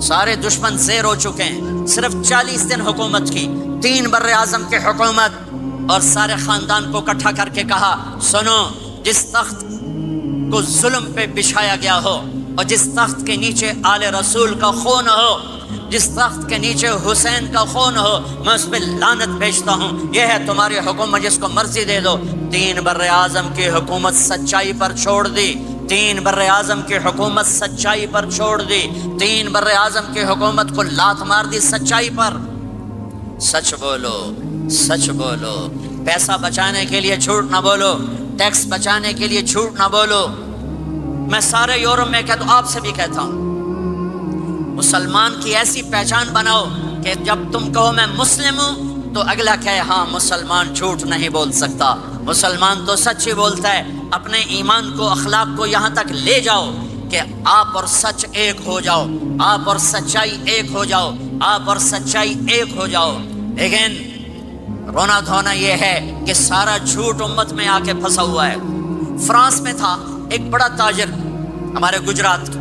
سارے دشمن زیر ہو چکے ہیں، صرف 40 دن حکومت کی، 3 بر اعظم کی حکومت، اور سارے خاندان کو اکٹھا کر کے کہا سنو، جس تخت کو ظلم پہ بچھایا گیا ہو، اور جس تخت کے نیچے آل رسول کا خون ہو، جس تخت کے نیچے حسین کا خون ہو، میں اس پہ لعنت بھیجتا ہوں، یہ ہے تمہاری حکومت، جس کو مرضی دے دو۔ 3 بر اعظم کی حکومت سچائی پر چھوڑ دی، 3 بر اعظم کی حکومت سچائی پر چھوڑ دی، 3 بر اعظم کی حکومت کو لات مار دی سچائی پر۔ سچ بولو، سچ بولو، پیسہ بچانے کے لیے جھوٹ نہ بولو، ٹیکس بچانے کے لیے جھوٹ نہ بولو۔ میں سارے یورپ میں کہتا ہوں، آپ سے بھی کہتا ہوں، مسلمان کی ایسی پہچان بناؤ کہ جب تم کہو میں مسلم ہوں تو اگلا کہے ہاں مسلمان جھوٹ نہیں بول سکتا، مسلمان تو سچ ہی بولتا ہے۔ اپنے ایمان کو، اخلاق کو یہاں تک لے جاؤ کہ آپ اور سچ ایک ہو جاؤ، آپ اور سچائی ایک ہو جاؤ، آپ اور سچائی ایک ہو جاؤ۔ لیکن رونا دھونا یہ ہے کہ سارا جھوٹ امت میں آ کے پھنسا ہوا ہے۔ فرانس میں تھا ایک بڑا تاجر ہمارے گجرات کا،